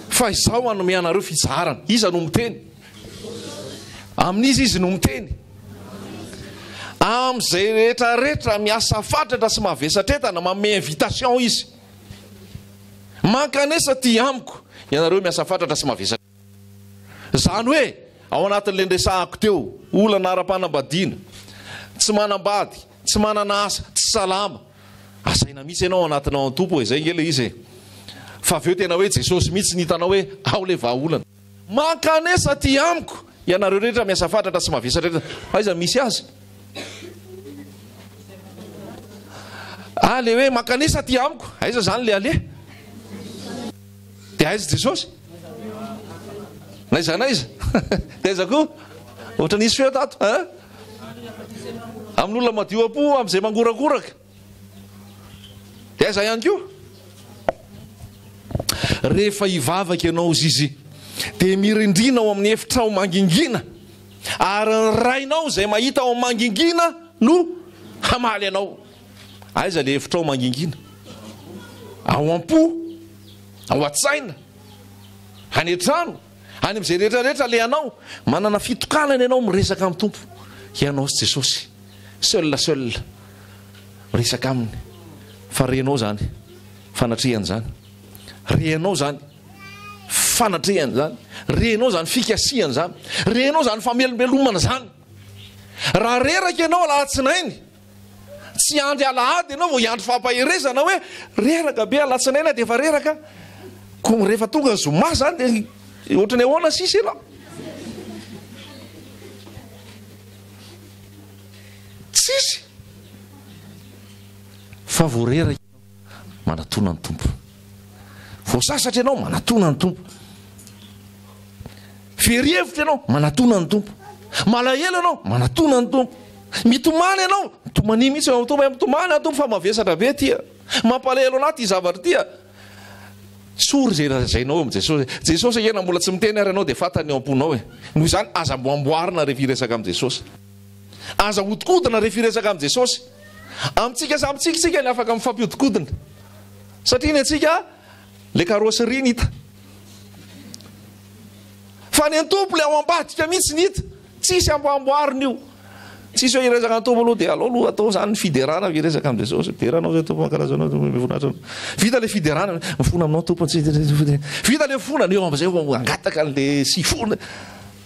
fa izao hanome anareo fizarana. Iza no miteny? Amin'izy izy no miteny. Amin'izay rehetrarehetra miasa fatratra sy mavesatretana manome invitation izy. Mankanesa ty amiko ianareo miasa fatratra sy mavesatretana. Zany hoe ao anatin'le ndresahako teo, olana ara-panambadiana, tsy manambady, tsy manana asa, tsy salama, asaina mihitsy ianao anatinao an-tompo. Zay ngele izy fa aveo tena hoe Jesosy mihitsy nitanao hoe ao le vahaolana. Mankanesa ty amiko ianareo rehetra miasa fatratra sy mavesatretana. Aiza misy azy? Le hoe mankanesa ty amiko, aiza zany le ale? Dia aiza Jesosy? Naiza naiza? Taiza koa? Ohatra nisy feo tato? Amin'olona madio am-po, amin'izay mangorakoraka. Dia aiza ihany koa? Rehefa hivavaka ianao zizy dia mirindrina ao amin'ny efitrao mangingina, ary ny rainao zay mahita ao mangingina no hamaly anao. Aiza le efitrao mangingina? Ao am-po, ao an-tsaina, any an-trano, any amin'izay rehetrarehetra le anao manana fitokanana ianao miresaka amin'ny tompo. Ianao sy Jesosy seul miresaka aminy. Fa renao zany fanatrehany zany, renao zany fanatrehany zany, renao zany fikasiany zany, renao zany famelombelomana zany. Raha reraka ianao alatsinainy, tsy andry alahady ianao vao hiandry fampaherezana hoe reraka be alatsinaina dia efa reraka, ko rehefa tonga ny zoma zany dia ohatrany ahoana sisy ianao. Tsisy. Fa voareraka ianao manatona ny tompo, voasasatra ianao manatona ny tompo, ferievitra ianao manatona ny tompo, malahelo ianao manatona ny tompo, mitomany ianao mitomany mihitsy eo tompo, mitomany ny tompo fa mavesatra be tia, mampalahelo anaty zavatra tia. sory zay lazainao am Jesosy. Jesosy ena mbola tsy miteny ary anao dia fantany eo am-ponao e. Noho izany aza amboamboarina rehefa hiresaka am Jesosy. Aza hodikodina rehefa hiresaka am Jesosy. Amintsika samitsika tsika ny afaka mifampiodikodina. Satria ny antsika le karosserie ny hita. Fa ny an-tompo le ao ambadika mihitsy ny hita. Tsisy amboamboarina io. Tsisy hoe hiresaka an-tompo aloha dia alao aloha atao zany fiderana hiresaka am Jesosy. Fideranao zay tompo ankalazanao mivoninahitra. Vita le fiderana mifona aminao tompo. Vita le fona eo am'izay angataka le sifona.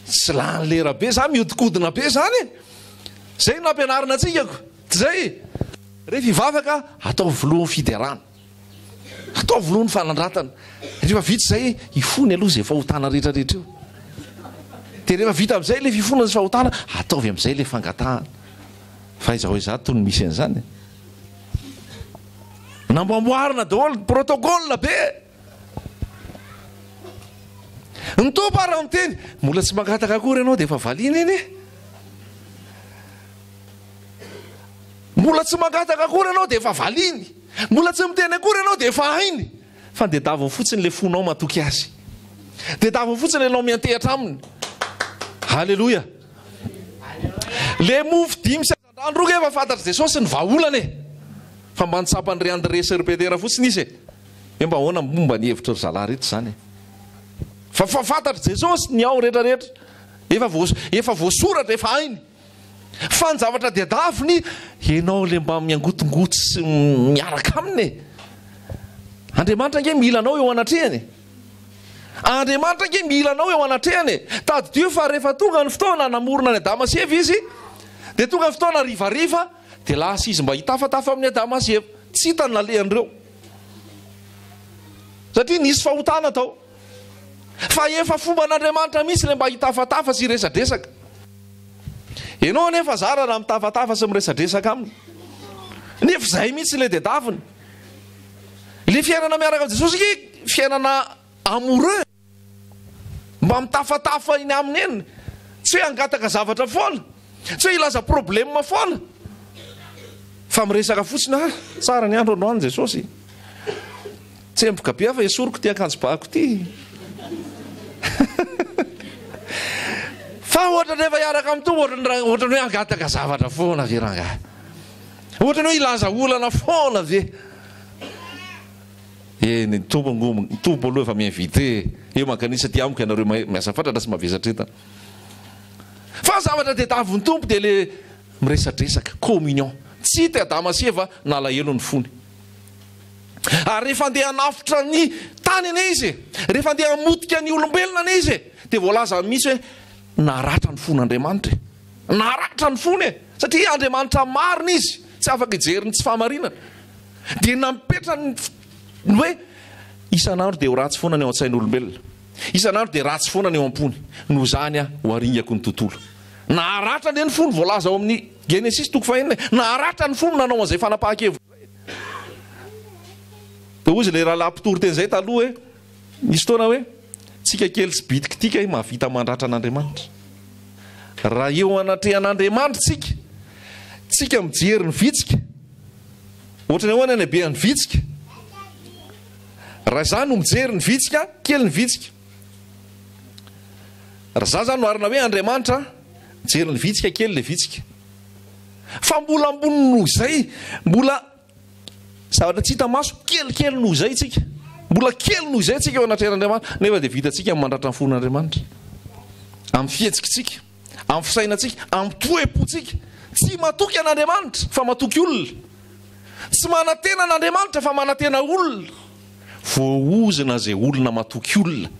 Tsy lany lera be zany miodikodina be zany. Zay no ampianarina atsikako. Zay rehefa hivavaka atao volohany fiderana. Atao volohany fanandratana. Rehefa vita zay hifony aloha zay fahotana rehetrarehetra eo. Dia rehefa vita amin'izay le fifona sy fahotana ataovy amin'izay le fangatahana. Fa izaho izato no misy an'izany. Namboamboarina daholo protocole be. Ny tompo ara miteny mbola tsy mangataka akory ianao dia efa valiana eny e. Mbola tsy mangataka akory ianao dia efa valiny. Mbola tsy miteny akory ianao dia efa hainy. Fa dia davao fotsiny le fonao matoky azy. Dia davao fotsiny ianao miantehatra aminy. Halleluja. Le mofo 5 sy azan-drano roa efa fantatry Jesosy ny vahaolana e. Fa mba nitsapany ry André sy repetera fotsiny izy e. Mba ahoana momba ny hevitra ry zalahy rehetra zany. Fa fantatry Jesosy ny ao rehetrarehetra. Efa voasoratra efa hainy. Fa ny zavatra diadaviny ianao le mba miangotongoto sy miaraka aminy e. Andriamanitra nge mila anao eo anatrehany. Andriamanitra nge mila anao eo anatrehany. Tadidio fa rehefa tonga ny fotoana namorona ny Adama sy Eva izy, dia tonga ny fotoana rivariva dia lasa izy mba hitafatafa amin'ny Adama sy Eva. Tsy hitany nalehan'ireo. Satria nisy fahotana tao. Fa efa fomban'Andriamanitra mihitsy le mba hitafatafa sy resadresaka. Ianao anefa zara raha mitafatafa sy miresadresaka aminy. Nefa izay mihitsy le diadaviny. Le fiainana miaraka amin'ny Jesosy ke fiainana amoureux. Mba mitafatafa iny aminy eny. Tsy hoe hangataka zavatra foana. Tsy hoe ilaza problème foana. Fa miresaka fotsiny tsara ny andro androany Jesosy. Tsemboka be fa esoriko ty akanjo bako ty. Fa ohatra rehefa hiaraka amin'ny tompo ohatra ny hoe hangataka zavatra foana ve rangahy. Ohatra ny hoe ilaza olana foana ve. Ny tompo aloha efa miinvité. Eo mankanisa ty amiko ianareo miasa fatratra sy mavesatra etana. Fa zavatra diadavin'ny tompo dia le miresadresaka communion. Tsy hita Adama sy Eva nalahelo ny fony. Ary rehefa andeha hanafitra ny tany ane izy, rehefa andeha hamotika ny olombelona ane izy, dia voalaza misy hoe naratra ny fon'Andriamanitra. Naratra ny fony e. Satria Andriamanitra marina izy, tsy afaka hijeriny tsy fahamarinana. Dia nampetra ny hoe isan'andro dia ho ratsy foana ny ao an-tsain'olombelona. Isan'andro dia ratsy foana ny ao am-pony. Noho izany ho aringako ny tontolo. Naratra ny fony voalaza ao amin'ny Genesis 4:1. Naratra ny fony nanao an'izay fanapahan-kevitra. Dia hozy le rahalahy mpitory teny izay taloha hoe nisy fotoana hoe tsika kely tsy bitika tika mahavita mandratra an'Andriamanitra. Raha eo anatrehan'Andriamanitra tsika mijery ny vitsika. Ohatra ny ahoana ny be ny vitsika. Raha izany no mijery ny vitsika, kely ny vitsika. Raha za zany no arina hoe Andriamanitra mijery ny vitsika, kely le vitsika. Fa mbola ambony noho izay, mbola zavatra tsy hita maso, kelikely noho izay tsika. Mbola kely noho izay tsika eo anatrehan'Andriamanitra. Nefa dia vitatsika mandratra ny fon'Andriamanitra. Amin'ny fihetsikitsika, amin'ny fisainatsika, amin'ny toe-potsika. Tsy matoky an'Andriamanitra fa matoky olona. Tsy manantena an'Andriamanitra fa manantena olona. Voaozina zay olona matoky olona.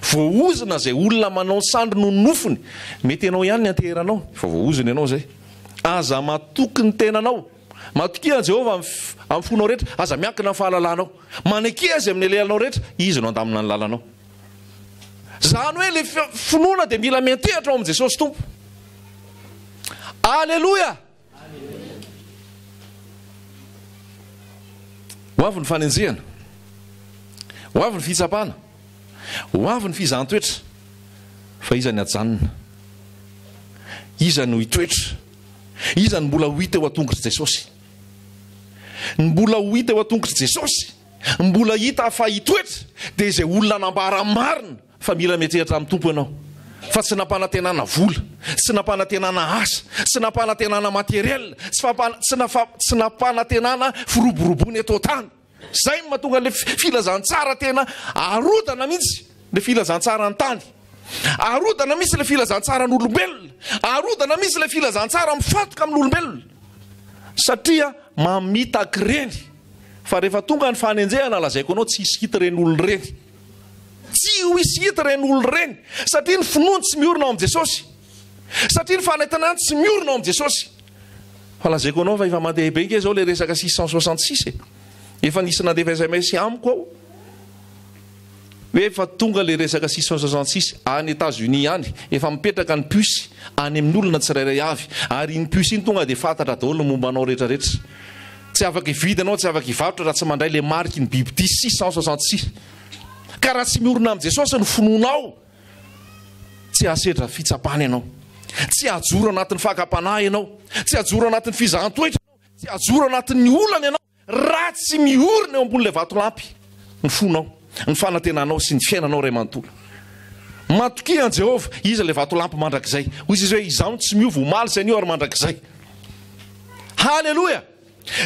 Voaozina zay olona manao sandry no nofony. Mety ianao ihany ny anteheranao, fa voaozina ianao zay. Aza matoky ny tenanao. Matoky an Jehova amin'ny fonao rehetra, aza miankina amin'ny fahalalanao. Maneky azy amin'ny alelanao rehetra, izy no andamina ny lalanao. Zany hoe le finoana dia mila miantehatra ao amin'ny Jesosy Tompo. Alleluia. Ho avy ny fanenjehana. Ho avy ny fitsapana. Ho avy ny fizahantsoetra. Fa iza ny ajanona. Iza no hitoetra. Iza ny mbola ho hita eo an-tongotry Jesosy. Ny mbola ho hita eo an-tongotry Jesosy. Mbola hita fa hitoetra. dia izay olona nambara marina fa mila miatrehitra amin'ny tompo ianao, fa tsy nampanantenana vola, tsy nampanantenana asa, tsy nampanantenana materiel, tsy nampanantenana firoborobony eto tany. Zay mahatonga le filazantsara tena arodana mihitsy le filazantsara ny tany, arodana misy le filazantsara n'olombelona, arodana misy le filazantsara mifatoka amin'olombelona, satria mamitaky reny. Fa rehefa tonga ny fanenjehana lazaiko anao tsy hisy hita reny olona reny, tsy ho hisy hita reny olona reny, satria ny finoany tsy miorina ao amin'i Jesosy, satria ny fanentanana tsy miorina ao amin'i Jesosy. Fa lazaiko anao fa efa mandeha be nke zao le resaka 666 efa nisy nandefa SMS amiko ao hoe efa tonga le resaka 666 any États-Unis any, efa mipetraka ny puce any amin'ny olona tsirairay avy, ary iny puce iny tonga dia fantatra daholo momba anao rehetrarehetra. Tsy afaka hividanao, tsy afaka hivarotra raha tsy mandray le mariky ny biby ty 666. Ka raha tsy miorina amin'ny Jesosy ny finoanao, tsy asedra fitsapana ianao, tsy ajoro anatin'ny fakapanahy ianao, tsy ajoro anatin'ny fizahan-toetra ianao, tsy ajoro anatin'ny olana ianao, raha tsy miorina eo ambon'ilay vatolampy ny fonao, ny fanantenanao sy ny fiainanao ray manontolo. Matoki an Jehova, iza le vatolampy mandrakizay, hoy izy hoe izaho tsy miova omaly sy anio ary mandrakizay. Halleloja.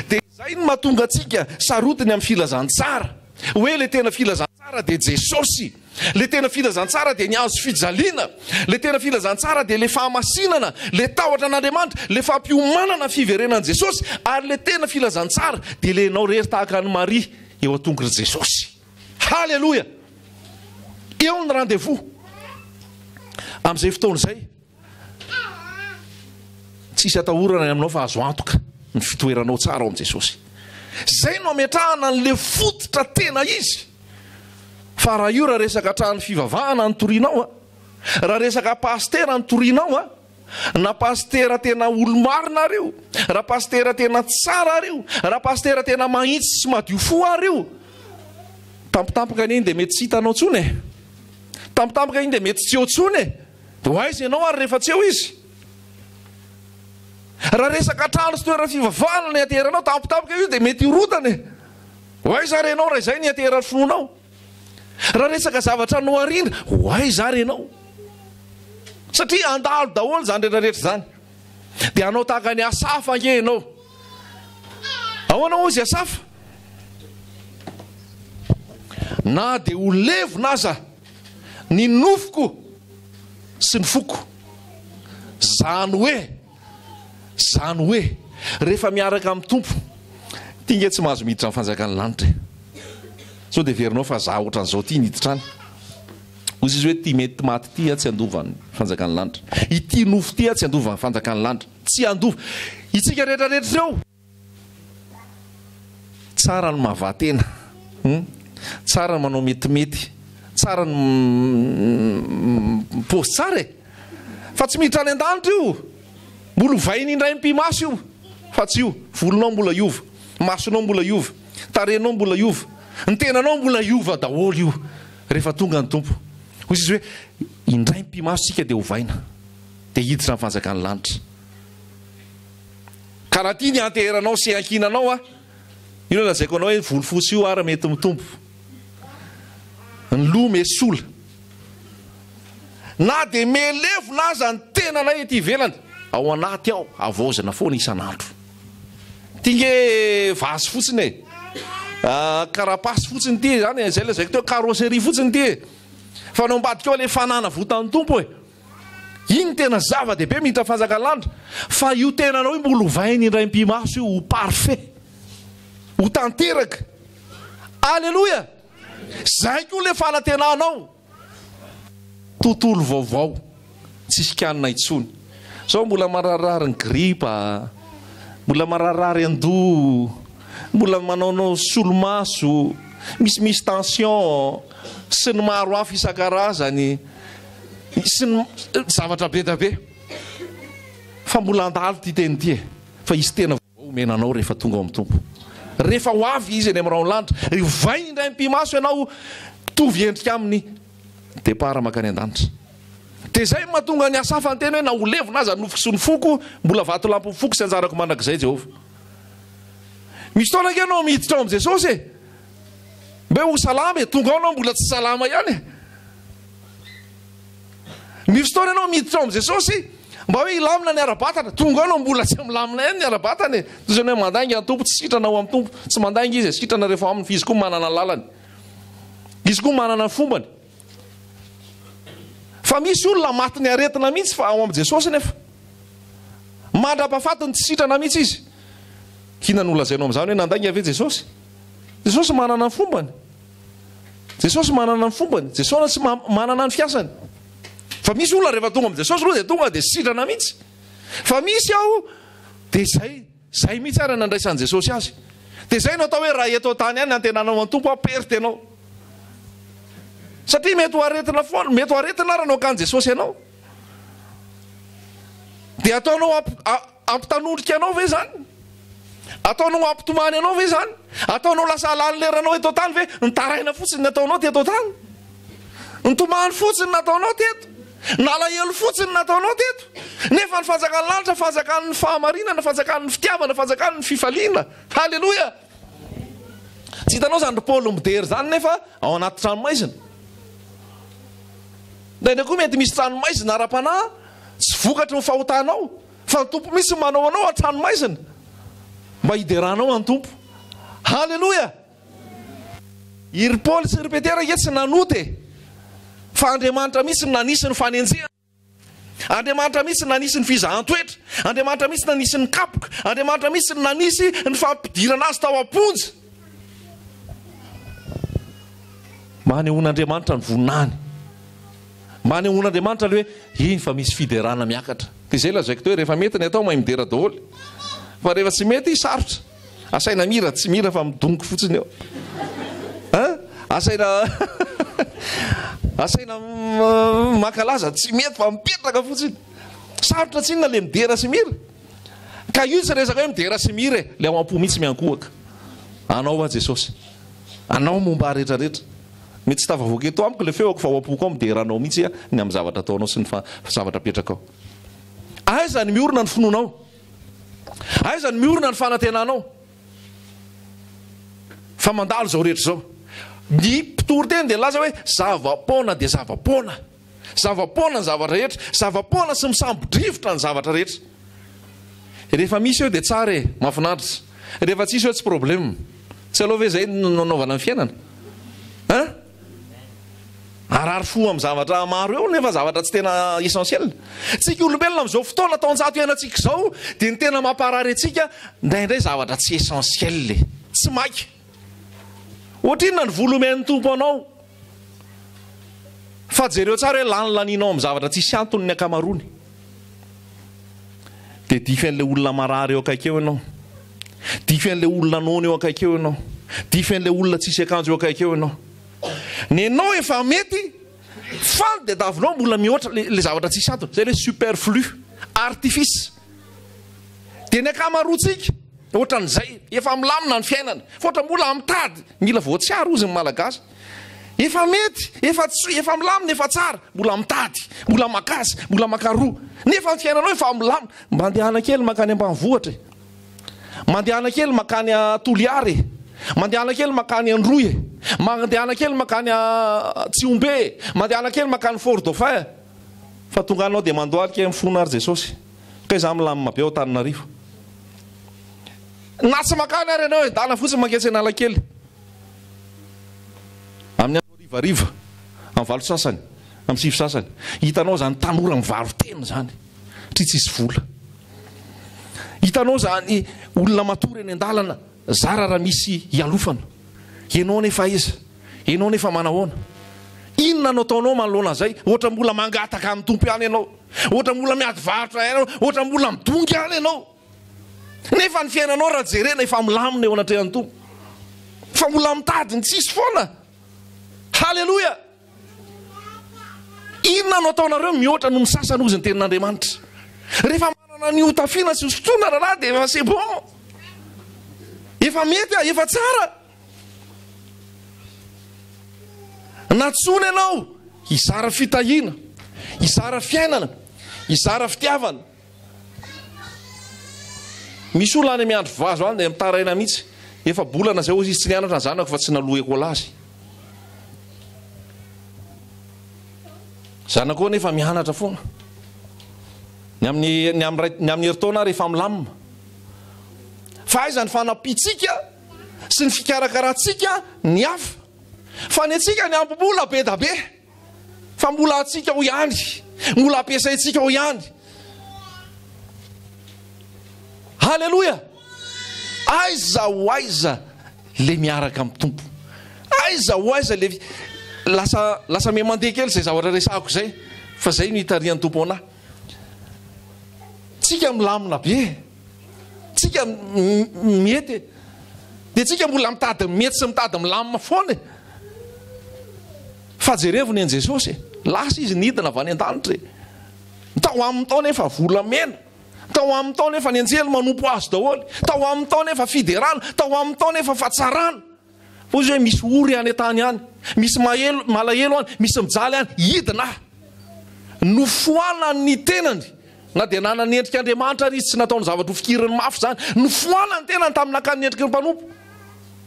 Dia izay no mahatonga antsika sarotiny amin'ny filazantsara hoe le tena filazantsara dia Jesosy, le tena filazantsara dia ny azo fijaliana, le tena filazantsara dia le fahamasinana, le tahotra an'Andriamanitra, le fampiomanana fiverenan'i Jesosy, ary le tena filazantsara dia le enao rery tahaka ny Maria eo a-tongory Jesosy. Halleloja. Eo ny rendez-vous amin'izay fotoana izay, tsisy atahorana aminao fa azo antoka ny fitoeranao tsara ao amin'i Jesosy. Zay no ametrahana n'le fototra tena izy. Fa raha io raha resaka trano fivavahana ny torinao, raha resaka pastera ny torinao, na pastera tena olo-marina reo, raha pastera tena tsara reo, raha pastera tena mahitsy sy madio fo reo, tampotampoka iny dia mety tsy hitanao tsony e, tampotampoka iny dia mety tsy eo tsony e, dia aiza ianao ary rehefa tsy eo izy. Raha resaka trano sy toerana fivavahana ny ateranao, tampotampoka io dia mety hirotana e, aiza ary ianao raha izay ny aterany fononao. Raha resaka zavatra no arindra, aiza ary ianao, satria andalo daholo zany rehetrarehetra zany. Dia anao tahaka ny Asafa ange ianao. Ahoana hoy izy Asafa? Na dia ho levona aza ny nofoko sy ny foko, zany hoe rehefa miaraka amin'ny tompo tinga tsy mahazo miditra amin'ny fanjakan'ny lanitra. So dia verinao fa za ohatran'izao ty niditra any, hoy izy hoe ty mety maty ty tsy andova ny fanjakan'ny lanitra, ity nofo ty tsy andova ny fanjakan'ny lanitra, tsy andova. Itsika rehetrarehetra eo tsara ny mahavatena, tsara ny manao metimety, tsara ny posy tsara e, fa tsy miditra any an-danitra io. Mbola hovainy indray mpimaso io, fa tsy io. Volonao mbola iova, masonao mbola iova, tarenao mbola iova, ny tenanao mbola iova daholo io rehefa tonga ny tompo. Hoy izy hoe indray mpimaso sika dia hovaina, dia hiditra ny fanjakan'ny lanitra. Ka raha ty ny anteranao sy ankinanao io lazaiko anao hoe volofosy io ara mety mitompo, ny loha mety sola, na dia melevona aza ny tenanay ety ivelany, ao anaty ao avaozana foana isan'andro. Tinge vasy fotsiny e, karapasy fotsiny ty zany, zay lazaiko teo carrosserie fotsiny ty, fa no mbadika ao le fanana votan'ny tompo e, iny tena zava-dehibe miditra fanjakan'ny lanitra. Fa io tenanao io mbola hovainy indray mpimaso io ho parfait, ho tanteraka. Alleloja. Zay koa le fanantenanao, tontolo vaovao, tsisy kanina intsony. Sao mbola mararirary ny gripa, mbola mararirary an-doha, mbola manaonao solomaso, misy tension sy ny maro hafa isan-karazany, sy ny zavatra be da be. Fa mbola andalo ty teny ty e, fa izy tena vaovao menanao rehefa tonga ao amin'ny tompo. Rehefa ho avy izy eny amin'ny rano lanitra, vai indray mpimaso ianao tovy endrika aminy depart makany an-danitra. Dia zay mahatonga ny Asafa ny teny hoe na ho levona aza nofoko sy ny foko, mbola vatolampy foko sy anjarako mandrakizay Jehova. Misy fotoana ange anao miditra ao amin'i Jesosy e, mbe ho salama e tonga ao anao mbola tsy salama ihany e. Misy fotoana ianao miditra ao am' Jesosy mba hoe ilamina ny ara-batana, tonga ao anao mbola tsy milamina ihany ny ara-batana e. Toy izany hoe mandainga ny tompo tsy sitrana ao amin'ny tompo, tsy mandainga izy e, sitrana rehefa aminy, izy koa manana lalany, izy koa manana ny fombany. Fa misy olona maty ny aretina mihitsy fa ao am' Jesosy nefa mandra-pahafatiny tsy sitrana mihitsy izy. Kina ny olazainao amin'izany hoe nandainga ve Jesosy? Jesosy manana ny fombany, Jesosy manana ny fombany, Jesosy manana ny fiasany. Fa misy olona rehefa tonga am' Jesosy aloha dia tonga dia sitrana mihitsy. Fa misy aho dia zay mihitsy ary nandraisan'i Jesosy azy. Dia zay no atao hoe raha eto tany ihany antenanao an tompo aperty ianao. Satria mety ho aretina foana, mety ho aretina ary anao kan Jesosy ianao. Dia ataonao ampitanondrika ianao ve zany? Ataonao ampitomany ianao ve zany? Ataonao lasa alaleranao eto tany ve? Nitaraina fotsiny ny ataonao teto tany, nitomany fotsiny ny ataonao teto, nalahelo fotsiny ny ataonao teto. Nefa ny fanjakan'ny lanitra, fanjakan'ny fahamarinana, fanjakan'ny fitiavana, fanjakan'ny fifaliana. Halleloja. Tsy hitanao zany ry Paoly midery zany nefa ao anaty tranomaizina. Ndraindray koa mety misy tranomaizina ara-panahy tsy vokatra ho fahotanao, fa ny tompo misy manao anao an-tranomaizina mba hideranao any tompo. Halleloja. Iry Paoly sy ry Petera ie tsy nanoty, fa Andriamanitra misy nanisy ny fanenjehana, Andriamanitra misy nanisy ny fizahan-toetra, Andriamanitra misy nanisy ny kapoka, Andriamanitra misy nanisy ny fampidirana azy tao am-ponja. Manehoan'Andriamanitra ny voninany, manehoan'Andriamanitra le hoe iny fa misy fiderana miakatra. Dia izay lazaiko teo hoe rehefa mety ny atao mahay midera daholo, fa rehefa tsy mety sarotra. Asaina mira, tsy mira fa midoniko fotsiny eo. Asaina makalaza, tsy mety fa mipetraka fotsiny. Sarotra tsy inona le midera sy mira. Ka io tsy resaka hoe midera sy mira e, le ao am-po mihitsy miankohaka. Anao a Jesosy, anao momba rehetrarehetra. Mety tsy tafavoaka eto amiko le feoko fa ao am-po koa mideranao mihitsy ny amin'ny zavatra ataonao sy ny zavatra petraka ao. Aiza ny miorina ny finoanao? Aiza ny miorina ny fanantenanao? Fa mandalo zao rehetra zao. Ny mpitory teny dia laza hoe zava-poana dia zava-poana, zava-poana ny zavatra rehetra, zava-poana sy misambo-drivotra ny zavatra rehetra. Rehefa misy eo dia tsara e, mahafinaritra. Rehefa tsisy eo tsy problème. Tsy aloha ve zay nanaovana ny fiainana? Arary fo amin'ny zavatra maro eo nefa zavatra tsy tena essentiel. Tsika olombelona amin'izao fotoana taon-jato iainantsika izao dia ny tena mamparary antsika indraindray zavatra tsy essentiel, tsy maika. Ohatrinona ny volomen'ny tompo anao, fa jereo tsara hoe lany laninao amin'ny zavatra tsisy antony ny akamarony. Dia dify an'ilay olona marary eo akaikeo ianao, dify an'ilay olona nona eo akaikeo ianao, dify an'ilay olona tsisy akanjo eo akaikeo ianao. Ny anao efa mety faly dia davinao mbola mihoatra le zavatra tsisy antony, zay le superflu, artifice. Dia ny akamaroantsika ohatran'izay, efa milamina ny fiainana, fa ohatra mbola mitady, mila voatsiaro ozy ny malagasy. Efa mety, efa milamina, efa tsara, mbola mitady, mbola makasy, mbola makaroa. Nefa ny fiainanao efa milamina, mandehana kely makany ambanivohitra, mandehana kely makany a Toliary, mandehana kely makany Androy, mandehana kely makany a Tsiombe, mandehana kely makany Fort Dauphin. Fa tonga anao dia mandoalika amin'ny fonary Jesosy. Ka izaho milamina be ao Antananarivo. Na tsy makany ary ianao e, dala fotsiny manketsy Analakely. Amin'ny andro rivariva, amin'ny valo sasany, amin'ny sivy sasany, hitanao zany tanora mivaro tena zany, tsisy vola. Hitanao zany olona matory eny an-dalana, zara raha misy hialofana. Ianao nefa aiza? Ianao nefa manahoana? Inona no ataonao manoloana zay? Ohatra mbola mangataka amin'ny tompo ihany ianao, ohatra mbola miady varotra ianao, ohatra mbola midongy ihany ianao. Nefa ny fiainanao raha jerena efa milamina eo anatrehan'ny tompo, fa mbola mitady ny tsisy foana. Halleloja. Inona no ataonareo mihoatra no misasana ozy ny tenin'Andriamanitra? Rehefa manana ny otafiana sy sotroina raharaha dia efa c'est bon, efa mety, efa tsara. Natsona ianao hizara fitahiana, hizara fiainana, hizara fitiavana. Misy olona any miandro vazo any dia mitaraina mihitsy, efa bolana zay ozy izy tsy nianatra ny zanako fa tsy naloa ekôla azy. zanako nefa mianatra foana ny amin'ny heritaona rehefa milamina fa aizany fanampitsika sy ny fikarakaratsika ny hafa fa ny atsika ny ambobola be da be fa mbola atsika ho ihany mbola ampiasaitsika ho ihany. Halleloja. Aiza ho aiza le miaraka amin'ny tompo, aiza ho aiza le lasa me mandeha kely zay zavatra resahako zay, fa zay no hitarian'ny tompo anahy. Tsika milamina be, tsika mety, dia tsika mbola mitady mety sy mitady milamina foana. Fa jerevony an Jesosy, lasa izy nidina avy any an-danitra. Tao amin'ny tao nefa volamena, tao amin'ny tao nefa ny anjely manompo azy daholo, tao amin'ny tao nefa fiderana, tao amin'ny tao nefa fahatsarana. Fa izy hoe misy ory any an-tany any, misy malahelo any, misy mijaly any, hidina nofoana ny tenany. Na dia nanana endrika Andriamanitra izy tsy nataony zavatra fikirany mafy zany, nofoana ny tenany tamin'nakany ny endriky ny mpanompo.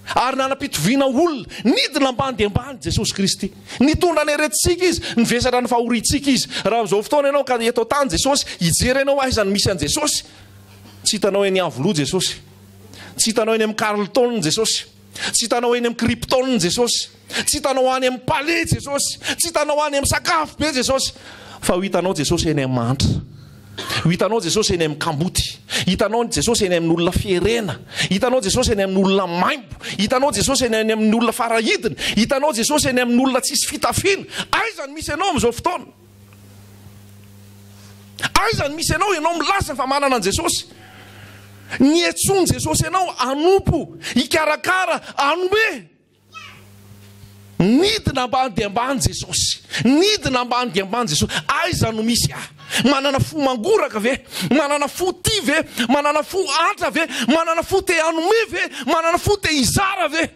Ary nanam-pitoviana olona, nidina ambany dia ambany Jesosy Kristy, nitondra ny heretintsika izy, nivesatra ny fahorintsika izy. Raha amin'izao fotoana ianao ka eto tany Jesosy, hijery ianao aiza ny misy an Jesosy, tsy hitanao eny Avoloa Jesosy, tsy hitanao eny amin'ny Carlton Jesosy, tsy hitanao eny amin'ny Krypton Jesosy, tsy hitanao any amin'ny Palais Jesosy, tsy hitanao any amin'ny sakafo be Jesosy, fa ho hitanao Jesosy eny amin'ny mantra, ho hitanao Jesosy eny amin'ny kamboty, hitanao Jesosy eny amin'ny olona fierena, hitanao Jesosy eny amin'ny olona maimbo, hitanao Jesosy eny amin'ny olona farahidina, hitanao Jesosy eny amin'ny olona tsisy fitafiana. Aiza ny misy ianao amin'izao fotoana? Aiza ny misy ianao milasina fa manana an Jesosy? Nietsony Jesosy ianao anompo, hikarakara, anome. Nidina ambany dia ambany Jesosy, nidina ambany dia ambany Jesosy. Aiza no misy manana fo mangoraka ve, manana fo ty ve, manana fo antra ve, manana fo te anome ve, manana fo te hizara ve.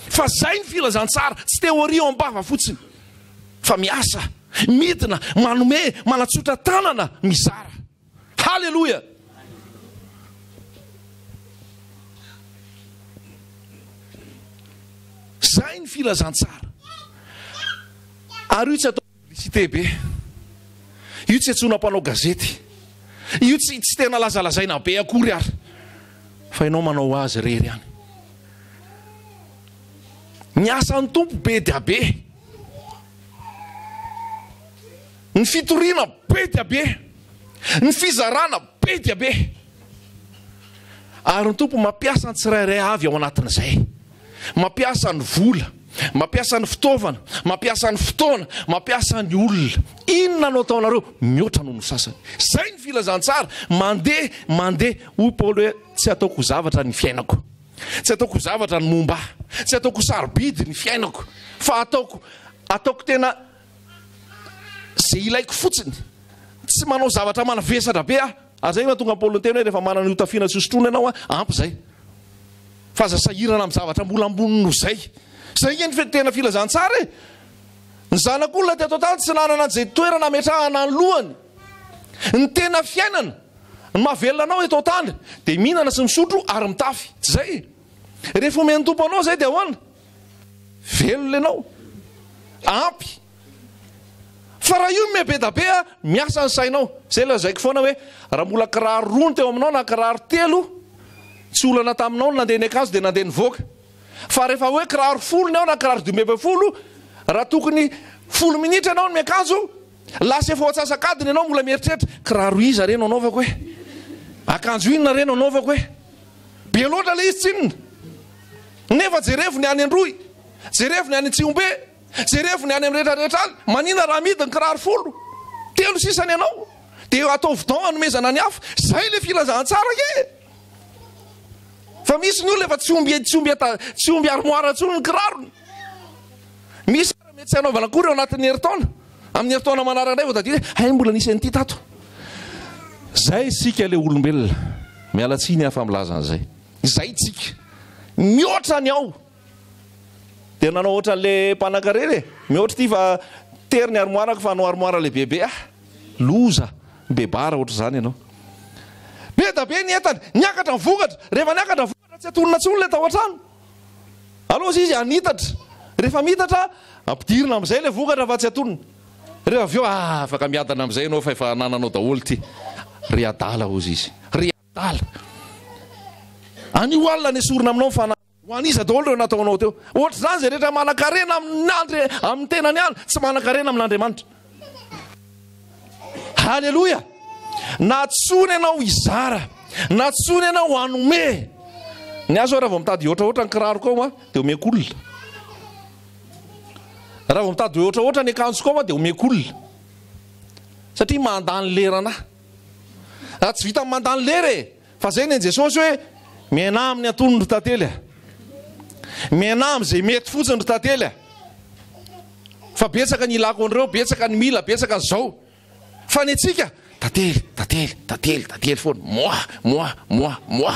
Fa zay ny filazantsara, tsy teoria ao am-bava fotsiny, fa miasa, midina, manome, manatsotra tanana, mizara. Halleloja. Zay ny filazantsara. Ary io tsy atao publicité be, io tsy atsona mpanao gazety, io tsy tena lazalazaina be akory ary, fa ianao manao azy rery any. Ny asan'ny tompo be dia be, ny fitoriana be dia be, ny fizarana be dia be. Ary ny tompo mampiasa ny tsirairay avy ao anatin'izay, mampiasa ny vola, mampiasa ny fitaovana, mampiasa ny fotoana, mampiasa ny olona. Inona no ataonareo? Mihoatra noho ny sasany. Zay ny filazantsara. Mandeha hoy Paoly hoe tsy ataoko zavatra ny fiainako, tsy ataoko zavatra ny momba, tsy ataoko sarobidy ny fiainako, fa ataoko tena zay ilaiko fotsiny. Tsy manao zavatra manavesatra be aho. Ary zay mahatonga Paoly ny teny hoe rehefa manana io tafiana sy sotroina ianao ampy zay, fa aza sahirana amin'ny zavatra mbola ambony noho zay. Zay ny tena filazantsara e. Ny zanak'olona teto tany tsy nanana zay toerana ametrahana ny lohany. Ny tena fiainana, ny mahavelona anao eto tany dia mihinana sy misotro ary mitafy. Zay. Rehefa omeny tompo anao zay dia ahoana? Velona ianao. Ampy. Fa raha io mebe da be miasa ny sainao. Zay lazaiko foana hoe raha mbola kiraro roa teo aminao na kiraro telo, tsy olana taminao no nandeha ny akanjo dia nandeha nivoaka. Fa rehefa hoe kiraro folo ny ao na kiraro 20 raha tokony 10 minitra ianao no miakanjo, lasa efa atsasakadiny ianao mbola mieritreritra, kiraro iza reno anaovako hoe, akanjo inona reno anaovako hoe, be loatra le izy tsinona. Nefa jerevony any Androy, jerevony any Tsiombe, jerevony any amin'ny rehetrarehetra any, manina raha midiny kiraro 10, telo sisany ianao, dia atao vidon anomezana ny hafa. Zay le filazantsara ke. Fa misy ny olona efa tsy omby armoara ntsony ny kirarony. Misy mety tsy hanaovana akory ao anatin'ny heritaona, amin'ny heritaona manarandray vao tadidiny hay mbola nisy an'ity tato. Zay sika le olombelona, mialatsiny hafa milaza an'izay. Zay tsika mihoatra ny ao. Dia nanao ohatran'le mpanan-karena, mihoatra ty fa tery ny armoarako fa hanao armoara le bebe. Loza, bebara ohatr' zany ianao. Be da be ny entany, niakatra ny vokatra. Rehefa niakatra ny vokatra tsy atonina tsony le tao an-trano. Aloha izy anitatra. Rehefa mitatra, ampidirina amin'izay le vokatra fa tsy atonina. rehefa avy eo afaka miadana amin'izay ianao fa efa nananao daholo ty. Ry adala ozy izy, ry adala. Anio alina ny esorina aminao fa ho aniza daholo ireo nataonao teo. Ohatra zany zay rehetra manan-karena amin'ny tenany any, tsy manan-karena amin'Andriamanitra. Halleloja. Natsony ianao izara, natsony ianao hanome. Ny azo raha vao mitady ohatraohatra ny kiraro koa dia omeko olona. Raha vao mitady ohatraohatra ny akanjo koa dia omeko olona. Satria mandany lerana. Raha tsy vita mandany lera e, fa zay ny Jesosy hoe miana amin'ny antonony ry tantely. Miana amin'izay mety fotsiny ry tantely. Fa betsaka ny ilako an'ireo, betsaka ny mila, betsaka n'izao. Fa ny antsika tantely foana. Moi.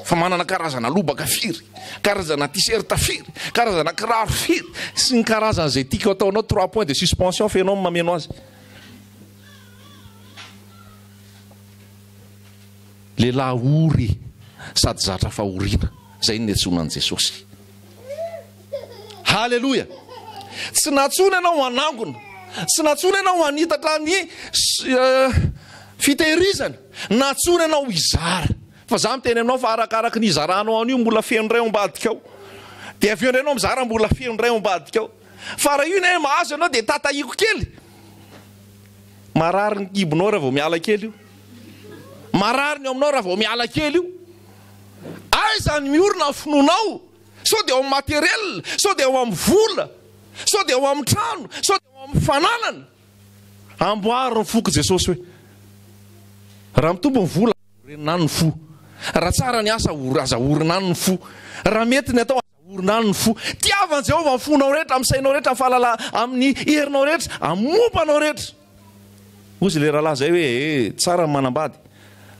Fa manana karazana lobaka firy, karazana t-shirt firy, karazana kiraro firy, sy ny karazana zay tiako ataonao 3 points de suspension fenao mameno azy. Lehilahy ory sady zatra fahoriana, zay ny antsoinan'i Jesosy. Halleloja. Tsy natsony ianao hanangona, tsy natsony ianao hanitatra ny fitehirizana, natsony ianao izara. Fa za miteny aminao fa arakaraka ny izaranao anio mbola feno ray ambadika ao. Dia avy eo indray anao mizara mbola feno ray ambadika ao. Fa raha io ny mahazo ianao dia tatahiako kely. Marary ny kibonao raha vao miala kely io. Marary ny aminao raha vao miala kely io. Aiza ny miorina ny finoanao? Sao dia ao amin'ny materiel, sao dia ao amin'ny vola, sao dia ao amin'ny trano, sao dia ao amin'ny fananana. Amboary ny foko Jesosy hoe raha mitombo ny vola renina ny fo. Raha tsara ny asa aza orina ny fo. Raha mety ny atao aza orina ny fo. Tiavan Jehovah amin'ny fonao rehetra, amin'ny sainao rehetra, amin'ny herinao rehetra, amin'ny mompanao rehetra. Ozy le rahalahy zay hoe tsara manambady,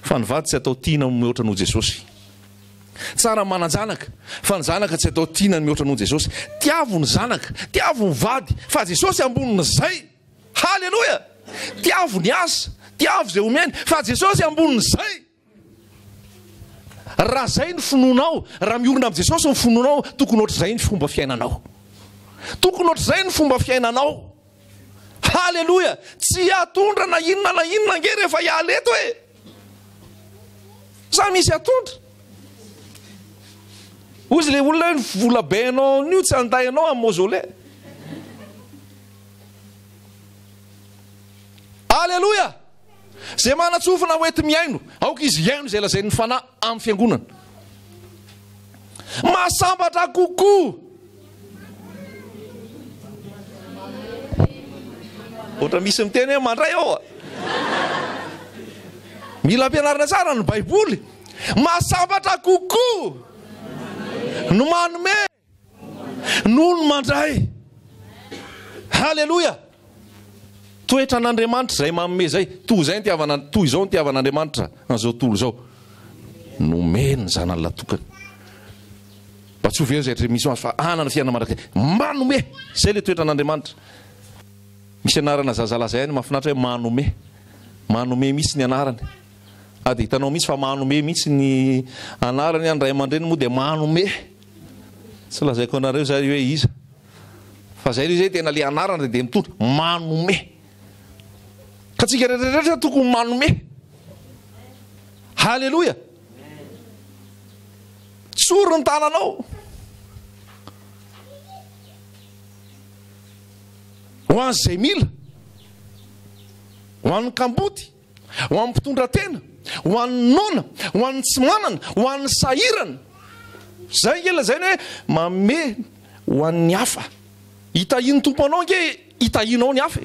fa ny vady tsy atao tiana mihoatra noho Jesosy. Tsara manan-janaka, fa ny zanaka tsy atao tiana mihoatra noho Jesosy. Tiavo ny zanaka, tiavo ny vady, fa Jesosy ambonin'izay. Halleloja. Tiavo ny asa, tiavo zay omeny, fa Jesosy ambonin'izay. Raha zay ny finoanao, raha miorina amin'ny Jesosy ny finoanao, tokony ohatr'izay ny fomba fiainanao. Tokony ohatr'izay ny fomba fiainanao. Halleloja. Tsy atondra na inona nge rehefa hialeto e. Sa misy atondra. Ozy le olona hoe vola benao nio tsy andahinao amin'ny mausolée. Halleloja. Zay manatsofina hoety miaino, aoka izy iaino zay lazain'ny fanahy amin'ny fiangonana. Masambatra kokoa. Ohatra misy miteny hoe mandray ao. Mila ampianarina tsara ny Baiboly. Masambatra kokoa no manome noho ny mandray. Halleloja. Toetra an'Andriamanitra zay manome zay. Toy izao ny tiavan'Andriamanitra an'izao tontolo zao. Nomeny ny zanany latokany. Mba tsy ho very zay misy azy fa anana fiainana mandrakizay. Manome. Zay le toetra an'Andriamanitra. Misy anarana zazalahy zay mahafinaritra hoe manome. Manome mihitsy ny anarany. Dia hitanao mihitsy fa manome mihitsy ny anarany any ray aman-dreny moa dia manome. Tsy lazaiko anareo zay hoe iza. Fa zay zay tena le anarana dia mitondra manome. Ka tsika rehetrarehetra tokony manome. Halleloja. Tsoro ny tananao. Ho an'izay mila, ho an'ny kamboty, ho an'ny mpitondra tena, ho an'ny nona, ho an'ny tsy manana, ho an'ny sahirana. Zay ngela zay hoe manome ho an'ny hafa. Hitahiany tompo anao nge hitahianao ny hafa.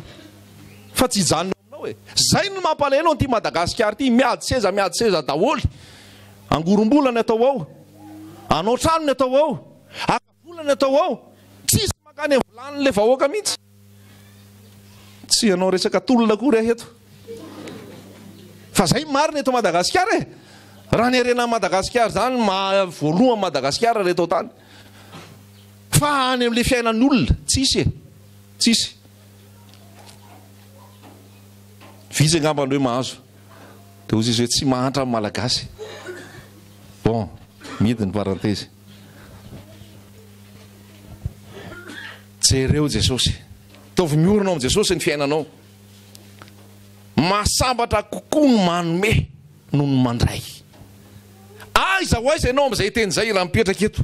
Fa tsy hijanona aminao e. Zay no mampalainao ty Madagasikara ty, miady seza daholo. Angorom-bola ny atao ao, anao trano ny atao ao, akavola ny atao ao. Tsisy makany volany le vahoaka mihitsy. Tsy anao resaka tolona kory eto. Fa zay marina eto Madagasikara e. Raha ny arena Madagasikara zany voalohany Madagasikara reto tany. Fa any amin'le fiainan'ny olona tsisy e. Tsisy. Vizy angambany hoe mahazo. Dia ozy izy hoe tsy mahantra amin'ny malagasy. Bon, midiny parenthèse. Jereo Jesosy. Taovy miorona am Jesosy ny fiainanao. Mahasambatra kokoa ny manome noho ny mandray. Aiza ho aiza ianao amin'izay teny izay raha mipetraka eto.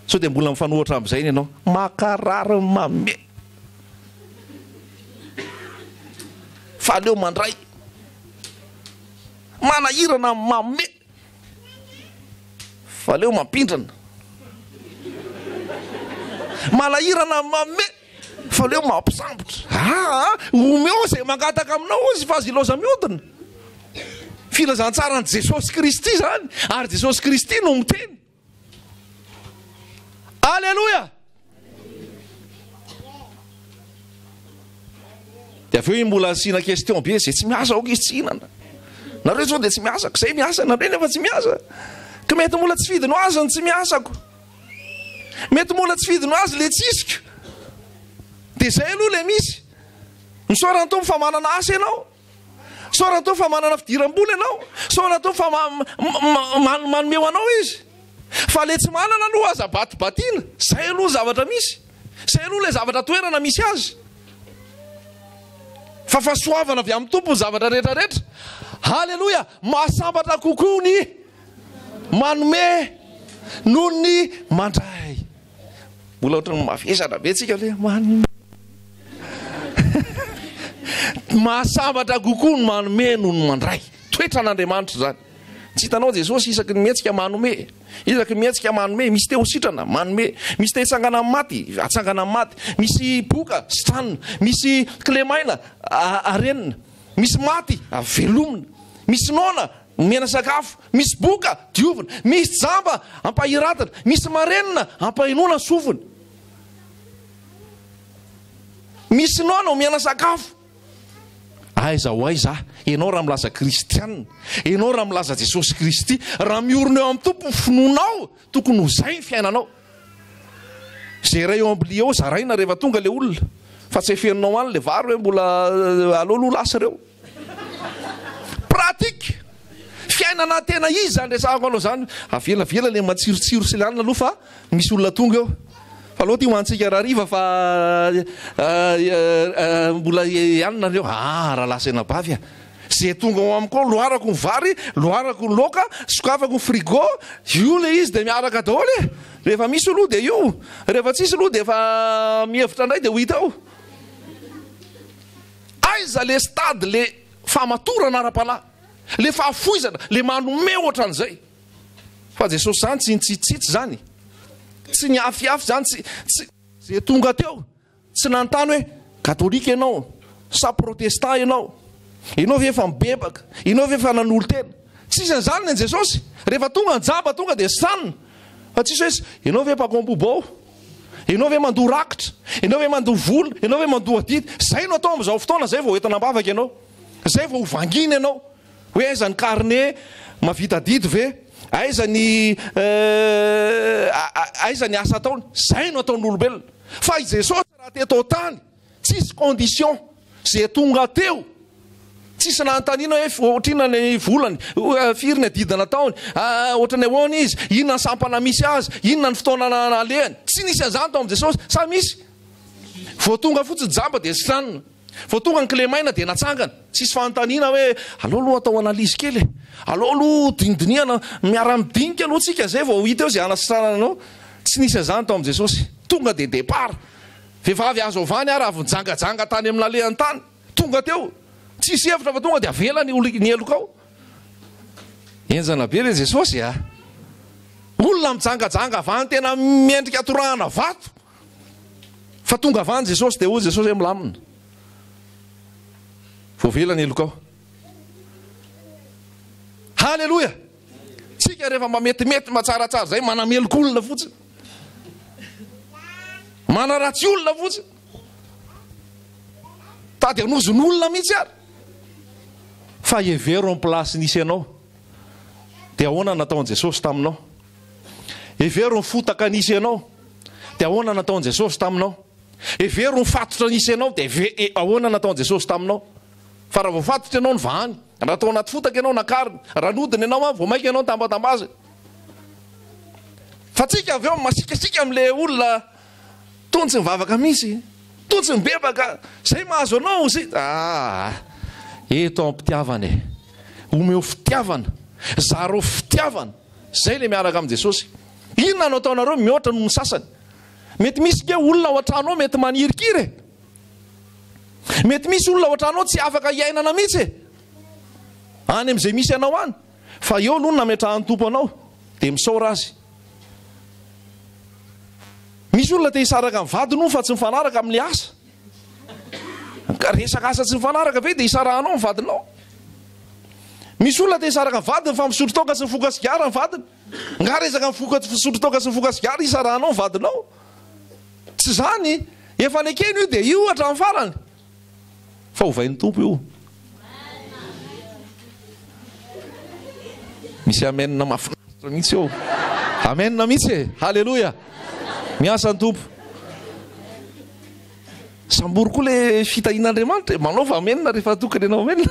Sao dia mbola mifanohitra amin'izay ianao. Makarary ny manome. Fa aleo mandray. Manahirana ny manome. Fa aleo mampindrana. Malahirana ny manome. Fa aleo mampisambotra. Omeo izay mangataka aminao izy fa azy iloza mihodina. Filazantsara ny Jesosy Kristy zany. Ary Jesosy Kristy no miteny. Alléluia. Dia avy eo mbola asiana question be zay tsy miasa aoka izy tsy hinana. Nareo zao dia tsy miasako. Zay miasa nareo nefa tsy miasa. Ka mety mbola tsy fidino azy ny tsy miasako. Mety mbola tsy fidino azy le tsisiko. Dia zay aloha le misy. Ny soarany tompo fa manana asa ianao. Soarany tompo fa manana fidiram-bola ianao. Soarany tompo fa manome ho anao izy. Fa le tsy manana aloha aza batibatiana. Zay aloha zavatra misy. Zay aloha le zavatra toerana misy azy. Fa fahasoavana avy amin'ny tompo ny zavatra rehetrarehetra. Halleluja. Mahasambatra kokoa ny manome noho ny mandray. Mbola ohatrany mafesatra be tsika le manome. Mahasambatra kokoa ny manome noho ny mandray. Toetran'Andriamanitra zany. Tsy hitanao Jesosy isaky ny mihetsika manome. Isaky ny mihetsika manome. Misy te ho sitrana manome. Misy te hitsangana amin'ny maty atsangana amin'ny maty. Misy boka sitranina. Misy klemaina arenina. Misy maty avelomina. Misy nona mena sakafo. Misy boka diovina. Misy jamba ampahiratana. Misy marenina ampahinona sofina. Misy nona mena sakafo. Aiza ho aiza, ianao raha milaza kristianina, ianao raha milaza Jesosy Kristy, raha miorona eo amin'ny tompo finoanao, tokony ho zay ny fiainanao. Zay ray eo amblia eo zaraina rehefa tonga le olona, fa tsy eferinao any le vary hoe mbola alolo lasa reo. Pratika. Fiainana tena izy zany resahako anao zany. Avelavela le matsirotsiro sy lanina aloha fa misy olona tonga eo. Fa aloha ty hoantsika raha riva fa mbola ianonareo. Raha lasa ena bavy. Zay tonga ao amiko loharako ny vary, loharako ny loka, sokafako ny frigo, io le izy dia miaraka daholo. Rehefa misy aloha dia io. Rehefa tsisy aloha dia efa mihevitra indray dia ho hita ao. Aiza le stady le famatorana ara-panahy, le fahafoizana, le manome ohatran'izay. Fa Jesosy zany tsy nitsitsitsy zany. Tsy niafiafy zany, tsy zay tonga teo. Tsy nanontany hoe katolika ianao, sa protestant ianao, ianao ve efa mibebaka, ianao ve efa nanolo tena. Tsisy an'izany ny Jesosy. Rehefa tonga ny jamba tonga dia sanina. Fa tsisy hoe ianao ve mpakombobo, ianao ve mandoa rakitra, ianao ve mandoa vola, ianao ve mandoa adity. Zay no atao amin'izao fotoana zay vao entana ambavaka ianao. Zay vao hovangina ianao. Hoe aiza ny carnet mavita dito ve? Aiza ny asa ataony? Zay no ataon'olombelona. Fa i Jesosy raha teto tany, tsisy condition. Zay tonga teo. Tsisy nanontaniana hoe ohatrina ny volany, firy ny adidana taony, ohatrany ahoana izy, inona ny sampana misy azy, inona ny fotoana nalehany. Tsy nisy an'izany tao amin'i Jesosy. Sa misy? Vao tonga fotsiny jamba dia sitranina. Vao tonga ny klemaina dia natsangana. Tsisy fanontaniana hoe aleo aloha atao analizy kely, aleo aloha dindiniana miara-midinika aloha tsika zay vao hita eo zay anasitranana anao. Tsy nisy an'izany tao amin'i Jesosy. Tonga dia départ. Vehivavy azo avany ary avy nijangajanga tany amin'ny lalehany tany. Tonga teo. Tsisy hevitra fa tonga dia avela ny eloka ao. Enjana be le Jesosy a. Olona mijangajanga avany tena miendrika atorahana vato. Fa tonga avany Jesosy dia hoy Jesosy milamina. Voavela ny eloka ao. Halleluja. Tsika rehefa mametimety matsaratsara zay manameloka olona fotsiny. Manaratsy olona fotsiny. Tady hanozon'olona mihitsy ary. Fa hevero amin'ny plasy nisy ianao. Dia ahoana nataon'i Jesosy taminao? Hevero ny fotaka nisy ianao. Dia ahoana nataon'i Jesosy taminao? Hevero ny fatotra nisy ianao. Dia ahoana nataon'i Jesosy taminao? Fa raha vao fatotra ianao ny vahany, raha atao anaty fotaka ianao nakarina, raha nodina ianao vao maika ianao tambatambaza. Fa tsika avy eo masikasika amin'ilay olona tony tsy mivavaka misy. totsy mibebaka zay mahazo anao zay eto ampitiavana omeo fitiavana zareo fitiavana zay le miaraka amin' Jesosy. Inona no ataonareo mihoatra noho ny sasany? Mety misy ke olona ao an-tranao mety manirikiry, mety misy olona ao an-tranao tsy afaka iainana mihitsy any amin'izay misy anao any, fa eo aloha nametrahan'ny tompo anao dia misaora azy. Misy olona te hisaraka amin'ny vadiny fa tsy mifanaraka amin'le asa, ka resaka asa tsy mifanaraka ve dia hisarahanao amin'ny vadinao. Misy olona te hisaraka amin'ny vadiny fa misotro toaka sy mifoka sigara ny vadiny, nga resaka misotro toaka sy mifoka sigara hisarahanao amin'ny vadinao. Tsy zany, efa nekeny io dia io hatramin'ny farany, fa hovain'ny tompo io. Misy amenna mahafinaritra mihitsy eo, amenna mihitsy, halleloja, miasa ny tompo. Sambory koa le fitahin'Andriamanitra, manaova amenna rehefa tokany ianao amenna.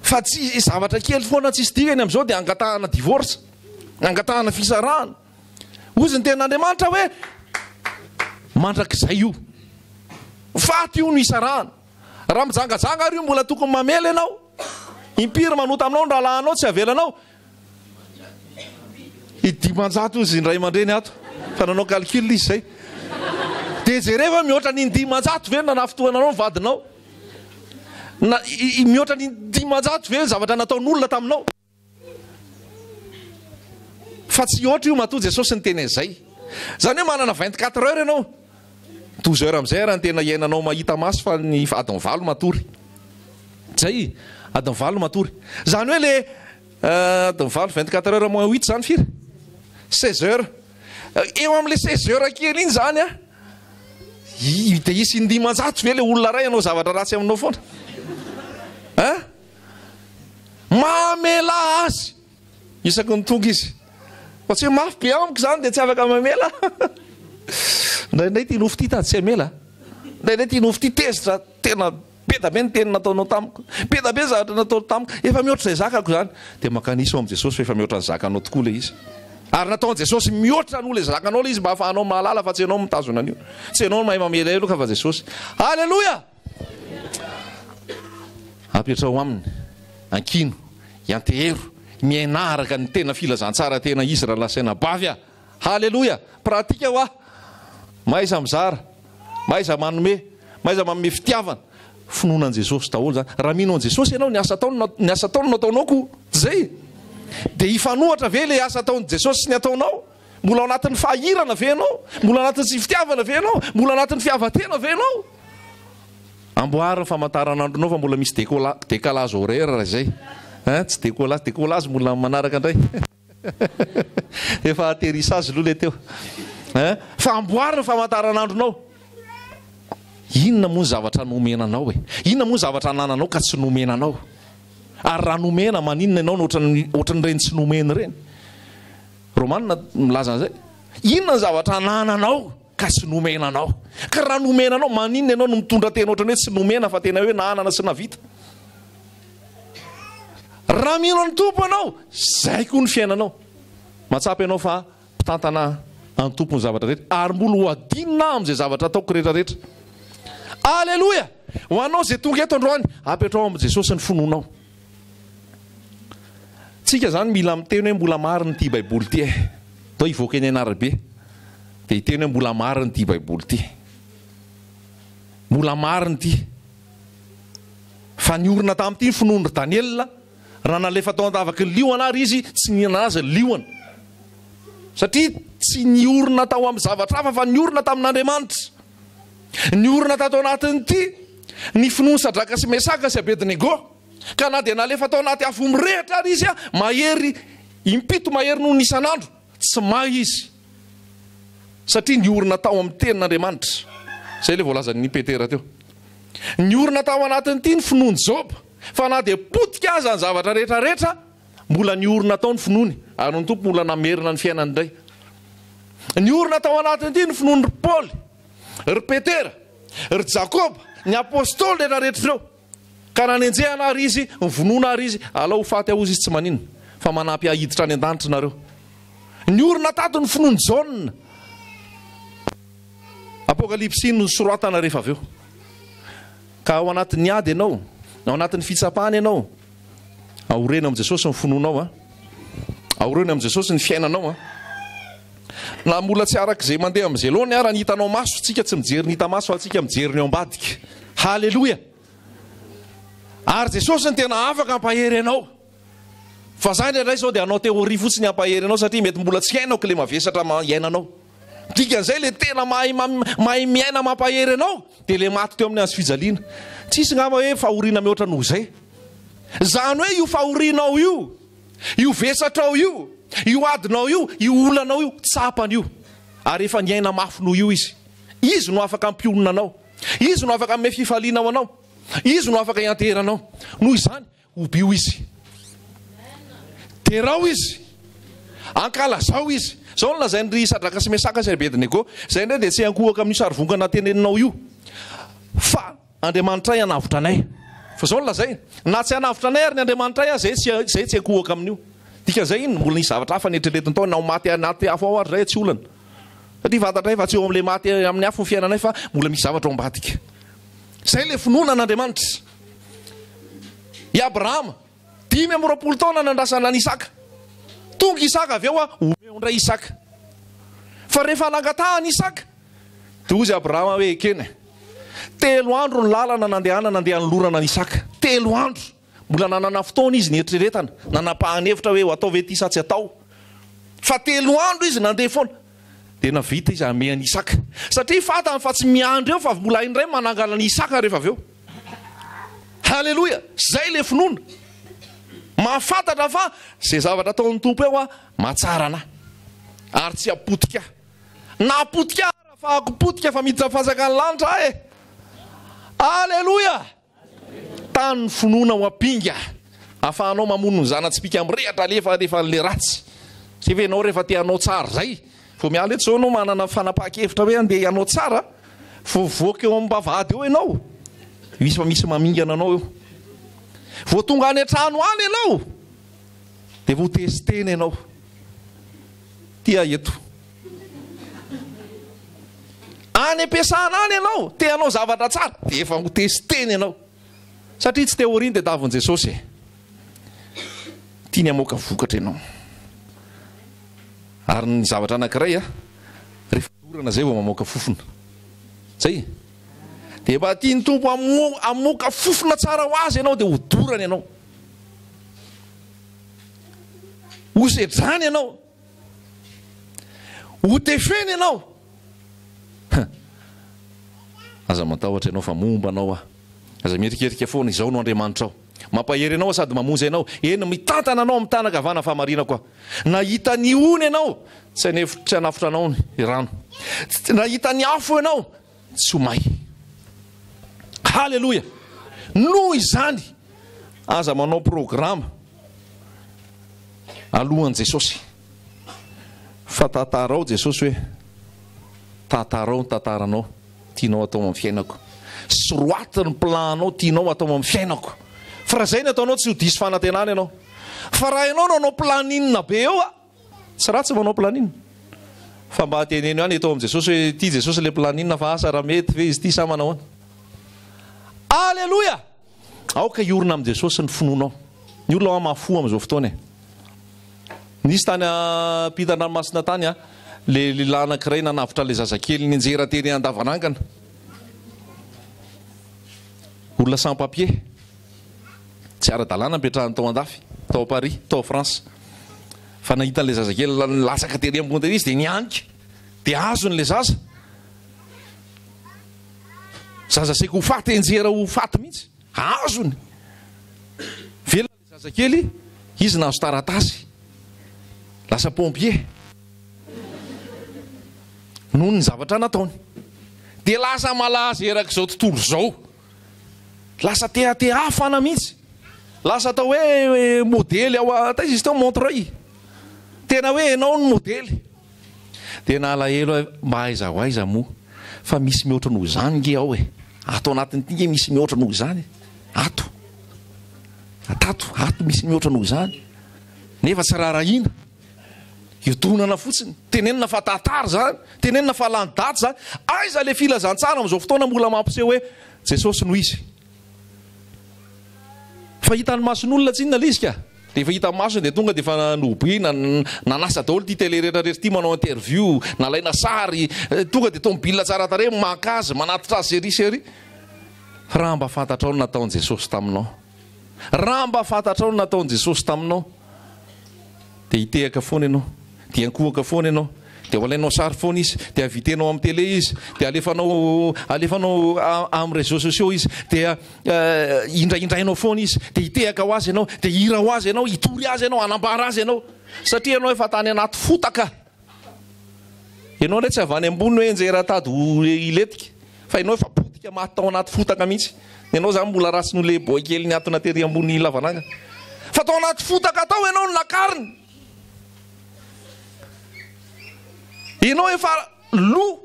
Fa tsy zavatra kely foana tsisy dikany amin'izao dia angatahana divorce, angatahana fisarahana. Ozy ny ten'Andriamanitra hoe mandrakizay io, faty io no hisarahana. Raha mijangajanga ary io mbola tokony mamela ianao, impiry manota aminao ny rahalahanao tsy avelanao. I 10,000 izy indray aman-dreny ato, fa nanao calcul izy zay. Dia jereva mihoatra ny 10,000 ve na nafitohananao ny vadinao, na mihoatra ny 10,000 ve zavatra nataon'olona taminao. Fa tsy ohatra io matoa Jesosy ny teny izay. Zany hoe manana 24 heures ianao, 12 heures amin'izay raha ny tena iainanao mahita maso, fa ny adiny valo matory. Zay, adiny valo matory. Zany hoe le adiny valo 24 heures moins 8 zany firy 16 heures. Eo amin'le 16 heures kely iny zany dia isy 10,000 ve le olona ray ianao zavatra ratsy aminao foana. Mamela azy isaky ny tonga izy. Fa tsy hoe mafy be amiko zany dia tsy afaka mamela. Ndraindray tia nofo ty tady tsy amela, ndraindray tia nofo ty tezitra tena beda be ny teny nataonao tamiko, beda be zavatra natao tamiko, efa mihoatra izay zakako zany. Dia makanisa ao amin'i Jesosy fa efa mihoatra ny zakanao tokoa le izy. Ary nataon'i Jesosy mihoatra noho le zakanao le izy mba hahafahanao mahalala, fa tsy ianao mitazona an'io, tsy ianao mahay mamela elo ka fa Jesosy. Halleloja. Apetrao aminy ankino iantehero mienaraka ny tena filazantsara tena izy raha lasaina bavy a. Halleloja. Pratika ho maiza mizara, maiza manome, maiza manome fitiavana, finonan' Jesosy daholo zany. Raha mino an' Jesosy ianao ny asa ataony no ataonao ko zay, dia hifanohatra ve le asa ataon'i Jesosy sy ny ataonao? Mbola anatin'ny fahirana ve ianao? Mbola anatin'ny tsy fitiavana ve ianao? Mbola anatin'ny fiavatena ve ianao? Amboariny famantaranandronao fa mbola misy décalage horaire raha izay. Tsy décollage mbola manaraka indray. Efa atterrissage aloha le teo. Fa amboariny famantaranandronao. Inona moa ny zavatra nomenanao e? Inona moa ny zavatra anananao ka tsy nomenanao? Ary raha nomena maninona ianao ohatran'ireny tsy nomeny ireny? Romanina milaza an'izay. Inona ny zavatra anananao ka tsy nomenanao? Ka raha nomenanao maninona ianao no mitondra tena ohatrany hoe tsy nomena fa tena hoe nanana sy navita? Raha mino ny tompo ianao, zay koa ny fiainanao. Matsapy ianao fa mpitantana any tompo ny zavatra rehetra, ary mbola ho adinina amin'izay zavatra ataoko rehetrarehetra. Alleloja. Ho anao zay tonga eto androany, apetrao amin'i Jesosy ny fononao. Tsika zany mila miteny hoe mbola mariny ity baiboly ty. Tao hivoaka eny an'arabe dia hiteny hoe mbola mariny ity baiboly ty. Mbola mariny ity. Fa niorina tamin'ity ny finoan'i Daniel, raha nalefa tao an-davaky ny liona ary izy tsy nanaza ny liona. Satria tsy niorina tao amin'ny zavatra hafa fa niorina tamin'Andriamanitra. Niorina tato anatin'ity ny finoan'i Sadraka sy Mesaka sy Abednego. Ka na dia nalefa tao anaty afo mirehitra ary izy mahery impito mahery noho ny isan'andro, tsy may izy. Satria niorina tao amin'ny tenin'Andriamanitra. Zay le voalazan'ny Petera teo. Niorina tao anatin'ity ny finoan'i Job. Fa na dia potika aza ny zavatra rehetrarehetra, mbola niorina tao ny finoany, ary ny tompo mbola namerina ny fiainany indray. Niorina tao anatin'ity ny finoan'i Paoly, ry Petera, ry Jakoba, ny apôstôly rehetrarehetra ireo. Ka nanenjehana ary izy, nyvonoana ary izy, alao ho faty ao izy tsy maninona, fa manampy ahiditra any an-danitra nareo. Niorina tato ny finoan'i Jaona, apokalipsy no soratana rehefa avy eo ka ao anatin'ny ady ianao ao anatin'ny fitsapahana ianao aorena am' Jesosy ny fononao a aorena am' Jesosy ny fiainanao a na mbola tsy arak'izay mandeha am'izay loha ny ara ny hitanao maso tsika tsy mijery ny hita maso fa tsika mijery ny eo ambadika halleloia ary Jesosy ny tena afaka ampahery anao fa zany indray zao dia anao teoria fotsiny ampahery anao satria mety mbola tsy hainao ka le mavesatra iainanao dikan'izay le tena mahay miaina mampahery anao dia le maty teo amin'ny azo fijaliana tsisy ngamba hoe fahoriana mihoatra noho zay zany hoe io fahorinao io vesatrao io adinao io olanao io tsapany io ary efa niaina mafy noho io izy no afaka ampionona anao izy no afaka ame fifalinao anao izy no afaka ianteranao noho izany obio izy terao izy ankalazao izy zao nolazay ny Sadraka sy Mesaka sy Abednego zay ndray dia tsy ankohaka amin'ny sarivongana teneninao io fa Andriamanitra anavotra anay fa zao nolazay na tsy anavotra anay ary ny Andriamanitra zay tsy ankohaka amin'io dikan'izay iny mbola ny zavatra hafa netreretiny tao nao maty anaty afo ao ary zay tsy olana satria fantatray fa tsy eo amin'le maty amin'ny afo ny fiainanay fa mbola misy zavatra ao ambadika zay le finoana an'Andriamanitra i Abrahama 520 taona nandrasana ny Isaka tonga Isaka avy eo a omeo ndray Isaka fa rehefa nangatahany Isaka dia ozy Abrahama hoe ekena 3 andro ny lalana nandeha nylorana ny Isaka 3 andro mbola nanana fotoana izy nieritreretana nanapahany hevitra hoe atao ve ty sa tsy atao fa 3 andro izy nandeha foana dia navita izy amehany Isaka satria fatany fa tsy miandro eo fa mbola indray manangala ny Isaka rehefa avy eo halleloia zay le finoana mahafantatra fa zay zavatra ataon'ny tompo eo a mahatsara ana ary tsy apotika na apotika ara fa akopotika fa miditra fanjaka ny lanitra halleloia tany finoana ho ampinga afahanao mamono ny zanatsipika amrehatra rehefa le ratsy sy ve anao rehefa te hanao tsara zay fo miala eto zao anao manana fanapahakevitra hoe andeha hanao tsara vovoaka eo ambavady eo ianao misy fa misy mamingana anao eo vo tonga any an-trano any ianao dia vo testena ianao tia eto any ampiasana any ianao te hanao zavatra tsara dia efa ho testena ianao satria tsy teoriany dia davon'i Jesosy tia ny hamoaka vokatra ianao ary ny zavatra anankiray rehefa dorana zay vao mamoaka fofona zay dia mba tiany tompo amoaka fofona tsara ho azy ianao dia ho dorana ianao ho sedrany ianao ho tefeny ianao aza matahotra ianao fa momba anao aza mietriketrika foana izao no Andriamanitra ao mampahery ianao sady mamonjy ianao eny mitantana anao amin'ny tanakavana famarina koa nahita ny ony ianao tsy hanafotra anao ny rano nahita ny afo ianao tsy ho may halleloia noho izany aza manao programa alohan'i Jesosy fa tantarao Jesosy hoe tantarao ny tantaranao tianao atao amin'ny fiainako soroaty ny planao tianao atao amin'ny fiainako fa raha zay ny ataonao tsy ho diso fanantenana ianao fa raha ianao no anao planinina be eo tsy ratsy manao planinina fa mba hateneny ihany atao amin'i Jesosy hoe ty Jesosy le planinina fa asa raha mety ve izy ty sa manao any halleloia aoka iorina amin'i Jesosy ny finoanao ny olona mahafo amin'izao fotoana nisy tany ampitan-dranomasina tany le lehilahy anankiray nanavitra le zazakely ny anjera teny andavanangana olona sans papier tsy ara-dalàna mipetrahany tao andafy tao Paris tao France fa nahita le zazakely lasaka teny ambony izy dia nianika dia azony le zaza saika ho faty enjera ho faty mihitsy azony vela le zazakely izy nahazo taratasy lasa pompier noho ny zavatra nataony dia lasa malaza erak'izao tontolo zao lasa te-hafana mihitsy lasa atao hoe modely ao izy teo Montreuil tena hoe ianao ny modely dia nalahelo mba aiza ho aiza moa fa misy mihoatra noho izany nge ao ato anatin'ity nge misy mihoatra noho izany ato misy mihoatra noho izany nefa tsy raharahina iodonana fotsiny, tenenina fa tatary zany, tenenina fa lany-daty zany. Aiza le filazantsara amin'izao fotoana mbola mampiseho hoe Jesosy no izy. Fa hitan'ny mason'olona tsinona le izy ka? Dia efa hita masony dia tonga dia efa nobi nanasa daholo ty télé rehetrarehetra ty manao interview, nalaina sary, tonga dia tomobila tsara tare makazy manatitra azy sery. Raha mba fantatrao no nataon'i Jesosy taminao. Raha mba fantatrao no nataon'i Jesosy taminao. Dia hitehaka foana ianao, dia ankohaka foana ianao, dia ho alainao sary foana izy, dia havitenao amin'ny télé izy, dia alefanao amin'ny réseaux sociaux izy, dia indraindrainao foana izy, dia hitehaka ho azy ianao, dia hira ho azy ianao, hitory azy ianao, hanambara azy ianao. Satria ianao efa tany anaty fotaka. Ianao ndray tsy avany ambony hoe enjeratady iletika, fa ianao efa potika maty tao anaty fotaka mihitsy. Ianao zany mbola rasin'ole boy kely ny atona tery ambony lavananga. Fa tao anaty fotaka tao ianao no nakariny. Ianao efa lo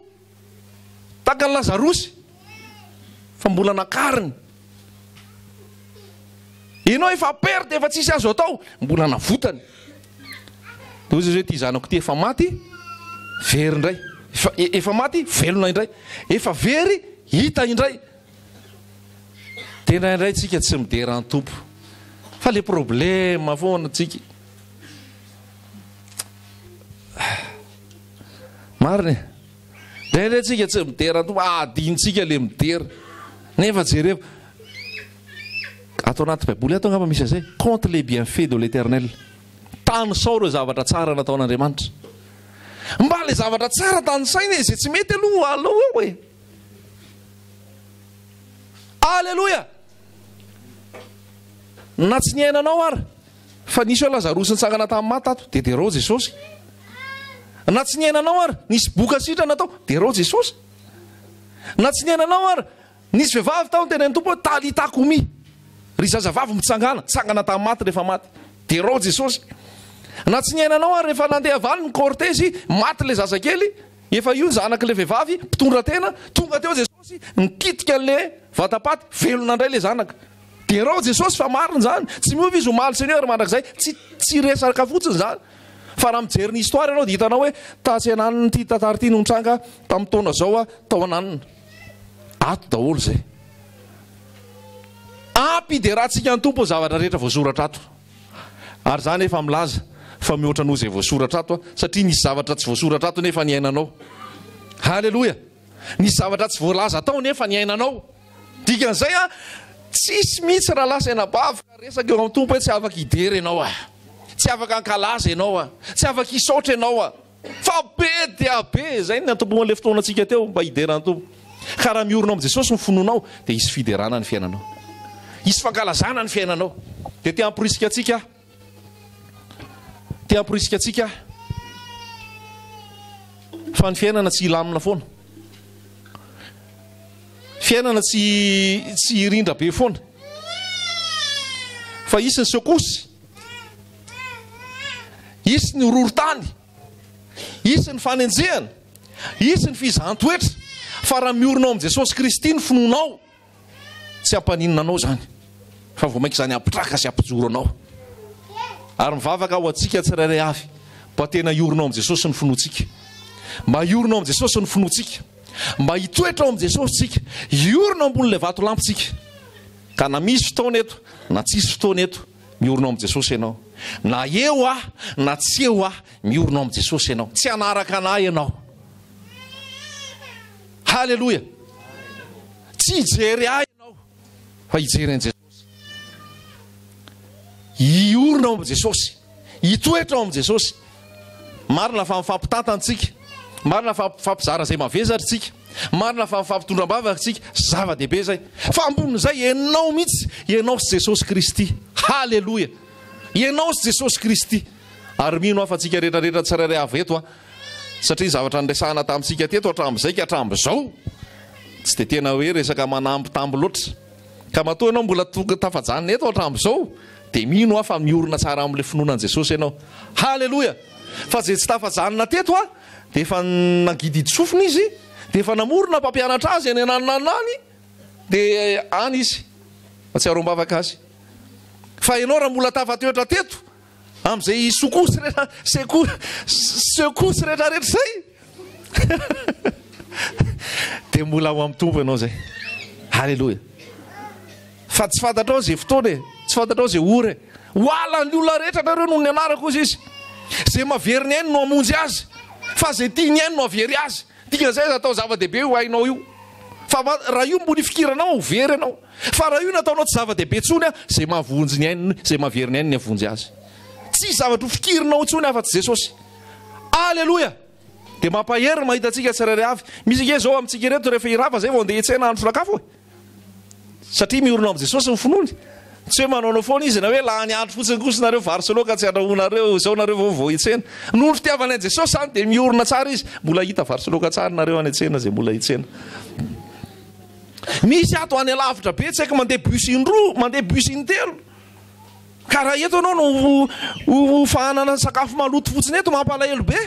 taka ny Lazarosy fa mbola nakariny. Ianao efa perte, efa tsisy azo atao, mbola navotany. Dia ozy hoe ty zanako ty efa maty, very indray. Efa maty, velona indray. Efa very, hita indray. Tena indray tsika tsy midera ny tompo. Fa le problème foana tsika. Marina. Indray tsika tsy midera ny tompo. Adintsika le midera. Nefa jereo. Atao anaty Baiboly atao ngamba misy azay. Compte les bienfaits de l'Éternel. Tanisao ireo zavatra tsara nataon'Andriamanitra. Mba le zavatra tsara tanisaina izay tsy mety aloha aloha eo e. Alleluia. Na tsy niainanao ary fa nisy hoe Lazarosy nitsangana tamin'ny maty tato, dia reo Jesosy. Na tsy niainanao ary nisy boka sitrana tao, dia reo Jesosy. Na tsy niainanao ary nisy vehivavy tao tena ny tompo hoe Talita kumi. Ry zazavavy mitsangana tamin'ny maty rehefa maty, dia reo Jesosy. Na tsy niainanao ary rehefa nandeha valy ny cortège, maty le zazakely, efa io zanaky le vehivavy mpitondra tena, tonga teo Jesosy nikitika le vatapaty, velona indray le zanaka. Dia reo Jesosy fa marina zany. Tsy miovy izy ho maly Seigneur mandrakizay, tsy resaka fotsiny zany. Fa raha mijery ny histoire ianao dia hitanao hoe tatsy ananiny ty tantara ty no nitranga tamin'ny taona zao tao ananiny. Ato daholo zay. Ampideratsika ny tompo zavatra rehetra voasoratra ato. Ary zany efa milaza fa mihoatra noho izay voasoratra ato, satria nisy zavatra tsy voasoratra ato nefa niainanao. Halleluia. Nisy zavatra tsy voalaza atao nefa niainanao. Dikan'izay tsisy mihitsy raha lasa enabavaka resaka eo amin'ny tompo hoe tsy afaka hidery ianao tsy afaka ankalaza ianao tsy afaka hisaotra ianao fa be dia be. Zay ny antompoan'le fotoana antsika teo mba hiderany tompo. Ka raha miorina amin'ny Jesosy ny fononao dia hisy fiderana ny fiainanao, hisy fankalazana ny fiainanao. Dia te hamporisika atsika, te hamporisika atsika fa ny fiainana tsy hilamina foana. Fiainana tsy hirindra be foana. Fa isy ny sekosy, isy ny rorotany, isy ny fanenjehana, isy ny fizahanttoetra. Fa raha miorina amin'ny Jesosy Kristy ny fononao, tsy hampaninina anao zany, fa vao mainka zany hampitraka sy hampijoro anao. Ary mivavaka ho atsika tsirairay avy mba tena iorina amin'ny Jesosy ny fonotsika, mba iorina amin'ny Jesosy ny fonotsika, mba hitoetra ao amin'ny Jesosy tsika, iorina ambon'ilay vato lampitsika. Ka na misy fotoana eto na tsisy fotoana eto, miorina amin'ny Jesosy ianao. Na eo na tsy eo miorina amin'ny Jesosy ianao. Tsy hanaraka anahy ianao. Halleluia. Tsy hijery ahy ianao fa hijery an'i Jesosy. Iorina amin'ny Jesosy, hitoetra amin'ny Jesosy. Marina fa mifampitantantsika, marina fa mifampizara zay mavezatritsika, marina fa mifampitondram-bavatritsika, zava-dehibe zay. Fa ambonin'izay ianao mihitsy, ianao sy Jesosy Kristy. Halleluia. Ianao sy Jesosy Kristy. Ary mino afa tsika rehetrarehetra tsirairay avy eto satria zavatra nresahana tamintsika teto hatramin'izay ka hatramin'izao tsy dia tena hoe resaka manampy tambo loatra. Ka matoa ianao mbola tafajanona eto hatramin'izao dia mino fa miorina tsara amin'ilay finoanan'i Jesosy ianao. Halleluia. Fa zay tsy tafajanona teto dia efa nagididy sofina izy, dia efa namorona mpampianatra azy any ananany, dia any izy fa tsy arom-bavaka azy. Fa ianao raha mbola tafatoetra teto am'izay sokosy rehetra sekosy rehetrarehetra zay de mbola ao amin'ny tompo ianao zay. Halleloja. Fa tsy fantatrao zay fotoana e, tsy fantatrao zay ory e. Hoalan'ny olona rehetra nareo noho ny anarako izy izy. Zay maveriny ainy no amonjy azy, fa zay tiany ainy no avery azy. Dikan'izay atao zava-dehibe io hainao io. Fa raha io mbony fikiranao very anao. Fa raha io nataonao tsy zava-dehibe tsony a, zay mavonjy ny ainy, zay maveriny ainy ny avonjy azy. Tsy zavatra ho fikirinao tsony afa-tsy Jesosy. Alleloja. De mampahery mahita antsika tsirairay avy. Misy ke zao amintsika reto rehefa irava zay vao andeha hiantsena andro sakafo e. Satria miorona amin'ny Jesosy ny finoany. Tsy hoe manaonao foana izy na hoe laha ny andro fotsiny kosa nareo vary sy laoka tsy andrahoinareo zao nareo vao hitsena. Noho ny fitiavana an'i Jesosy zany de miorona tsara izy. Mbola hita vary sy laoka tsara nareo any an-tsena zay mbola hitsena. Misy ato any alavitra be tsy haiko mandeha bus indroa, mandeha bus intelo. Ka raha eto anao no fahanana sakafo maloto fotsiny eto mampalahelo be.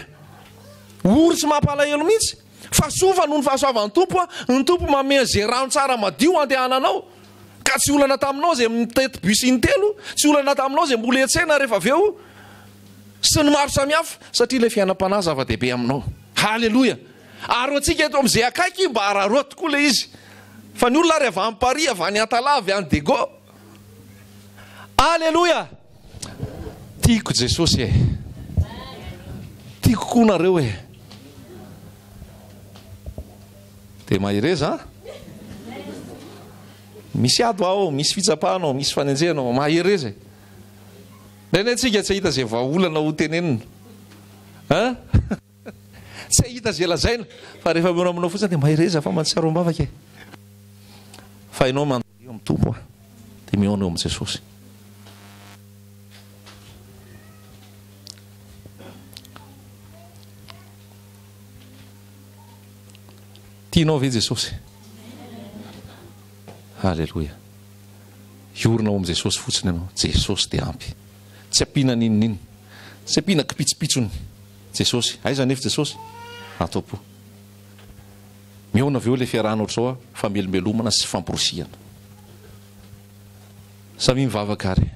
Ory tsy mampalahelo mihitsy. Fa sofa noho ny fahasoavan'ny tompo, ny tompo manome zay rano tsara madio andehananao. Ka tsy olana taminao zay mitety bus intelo, tsy olana taminao zay mbola etsena rehefa aveo. Sy ny maro samihafa satria le fiainam-panahy zava-dehibe aminao. Halleloja. Aro antsika eto amin'izay akaiky mba araroa tokoa le izy. Fa ny olona ary avy any Paris, avy any Antala, avy any Dego. Alleluja. Tiako Jesosy e. Tiako koa nareo e. De mahireza misy ado ao, misy fitsapahanao, misy fanenjehanao, mahireza e. Neny antsika tsy hita zay vahaolana ho tenenina. Tsy hita zay lazaina. Fa rehefa miona aminao fotsiny de mahireza fa mahatsiaro am-bavaka e. Fa ianao mandeha eo amin'ny tompo de miona eo amin'ny Jesosy. Tianao ve Jesosy? Halleloja. Iorina ao amin'ny Jesosy fotsiny ianao. Jesosy de ampy. Tsy ampiana ninonino. Tsy ampiana kipitsipitsony. Jesosy. Aiza nefa Jesosy? Atao-po. Miona aveo le fiarahana ohatr'izao fa melomelomana sy famporosiana. Samy mivavaka ary.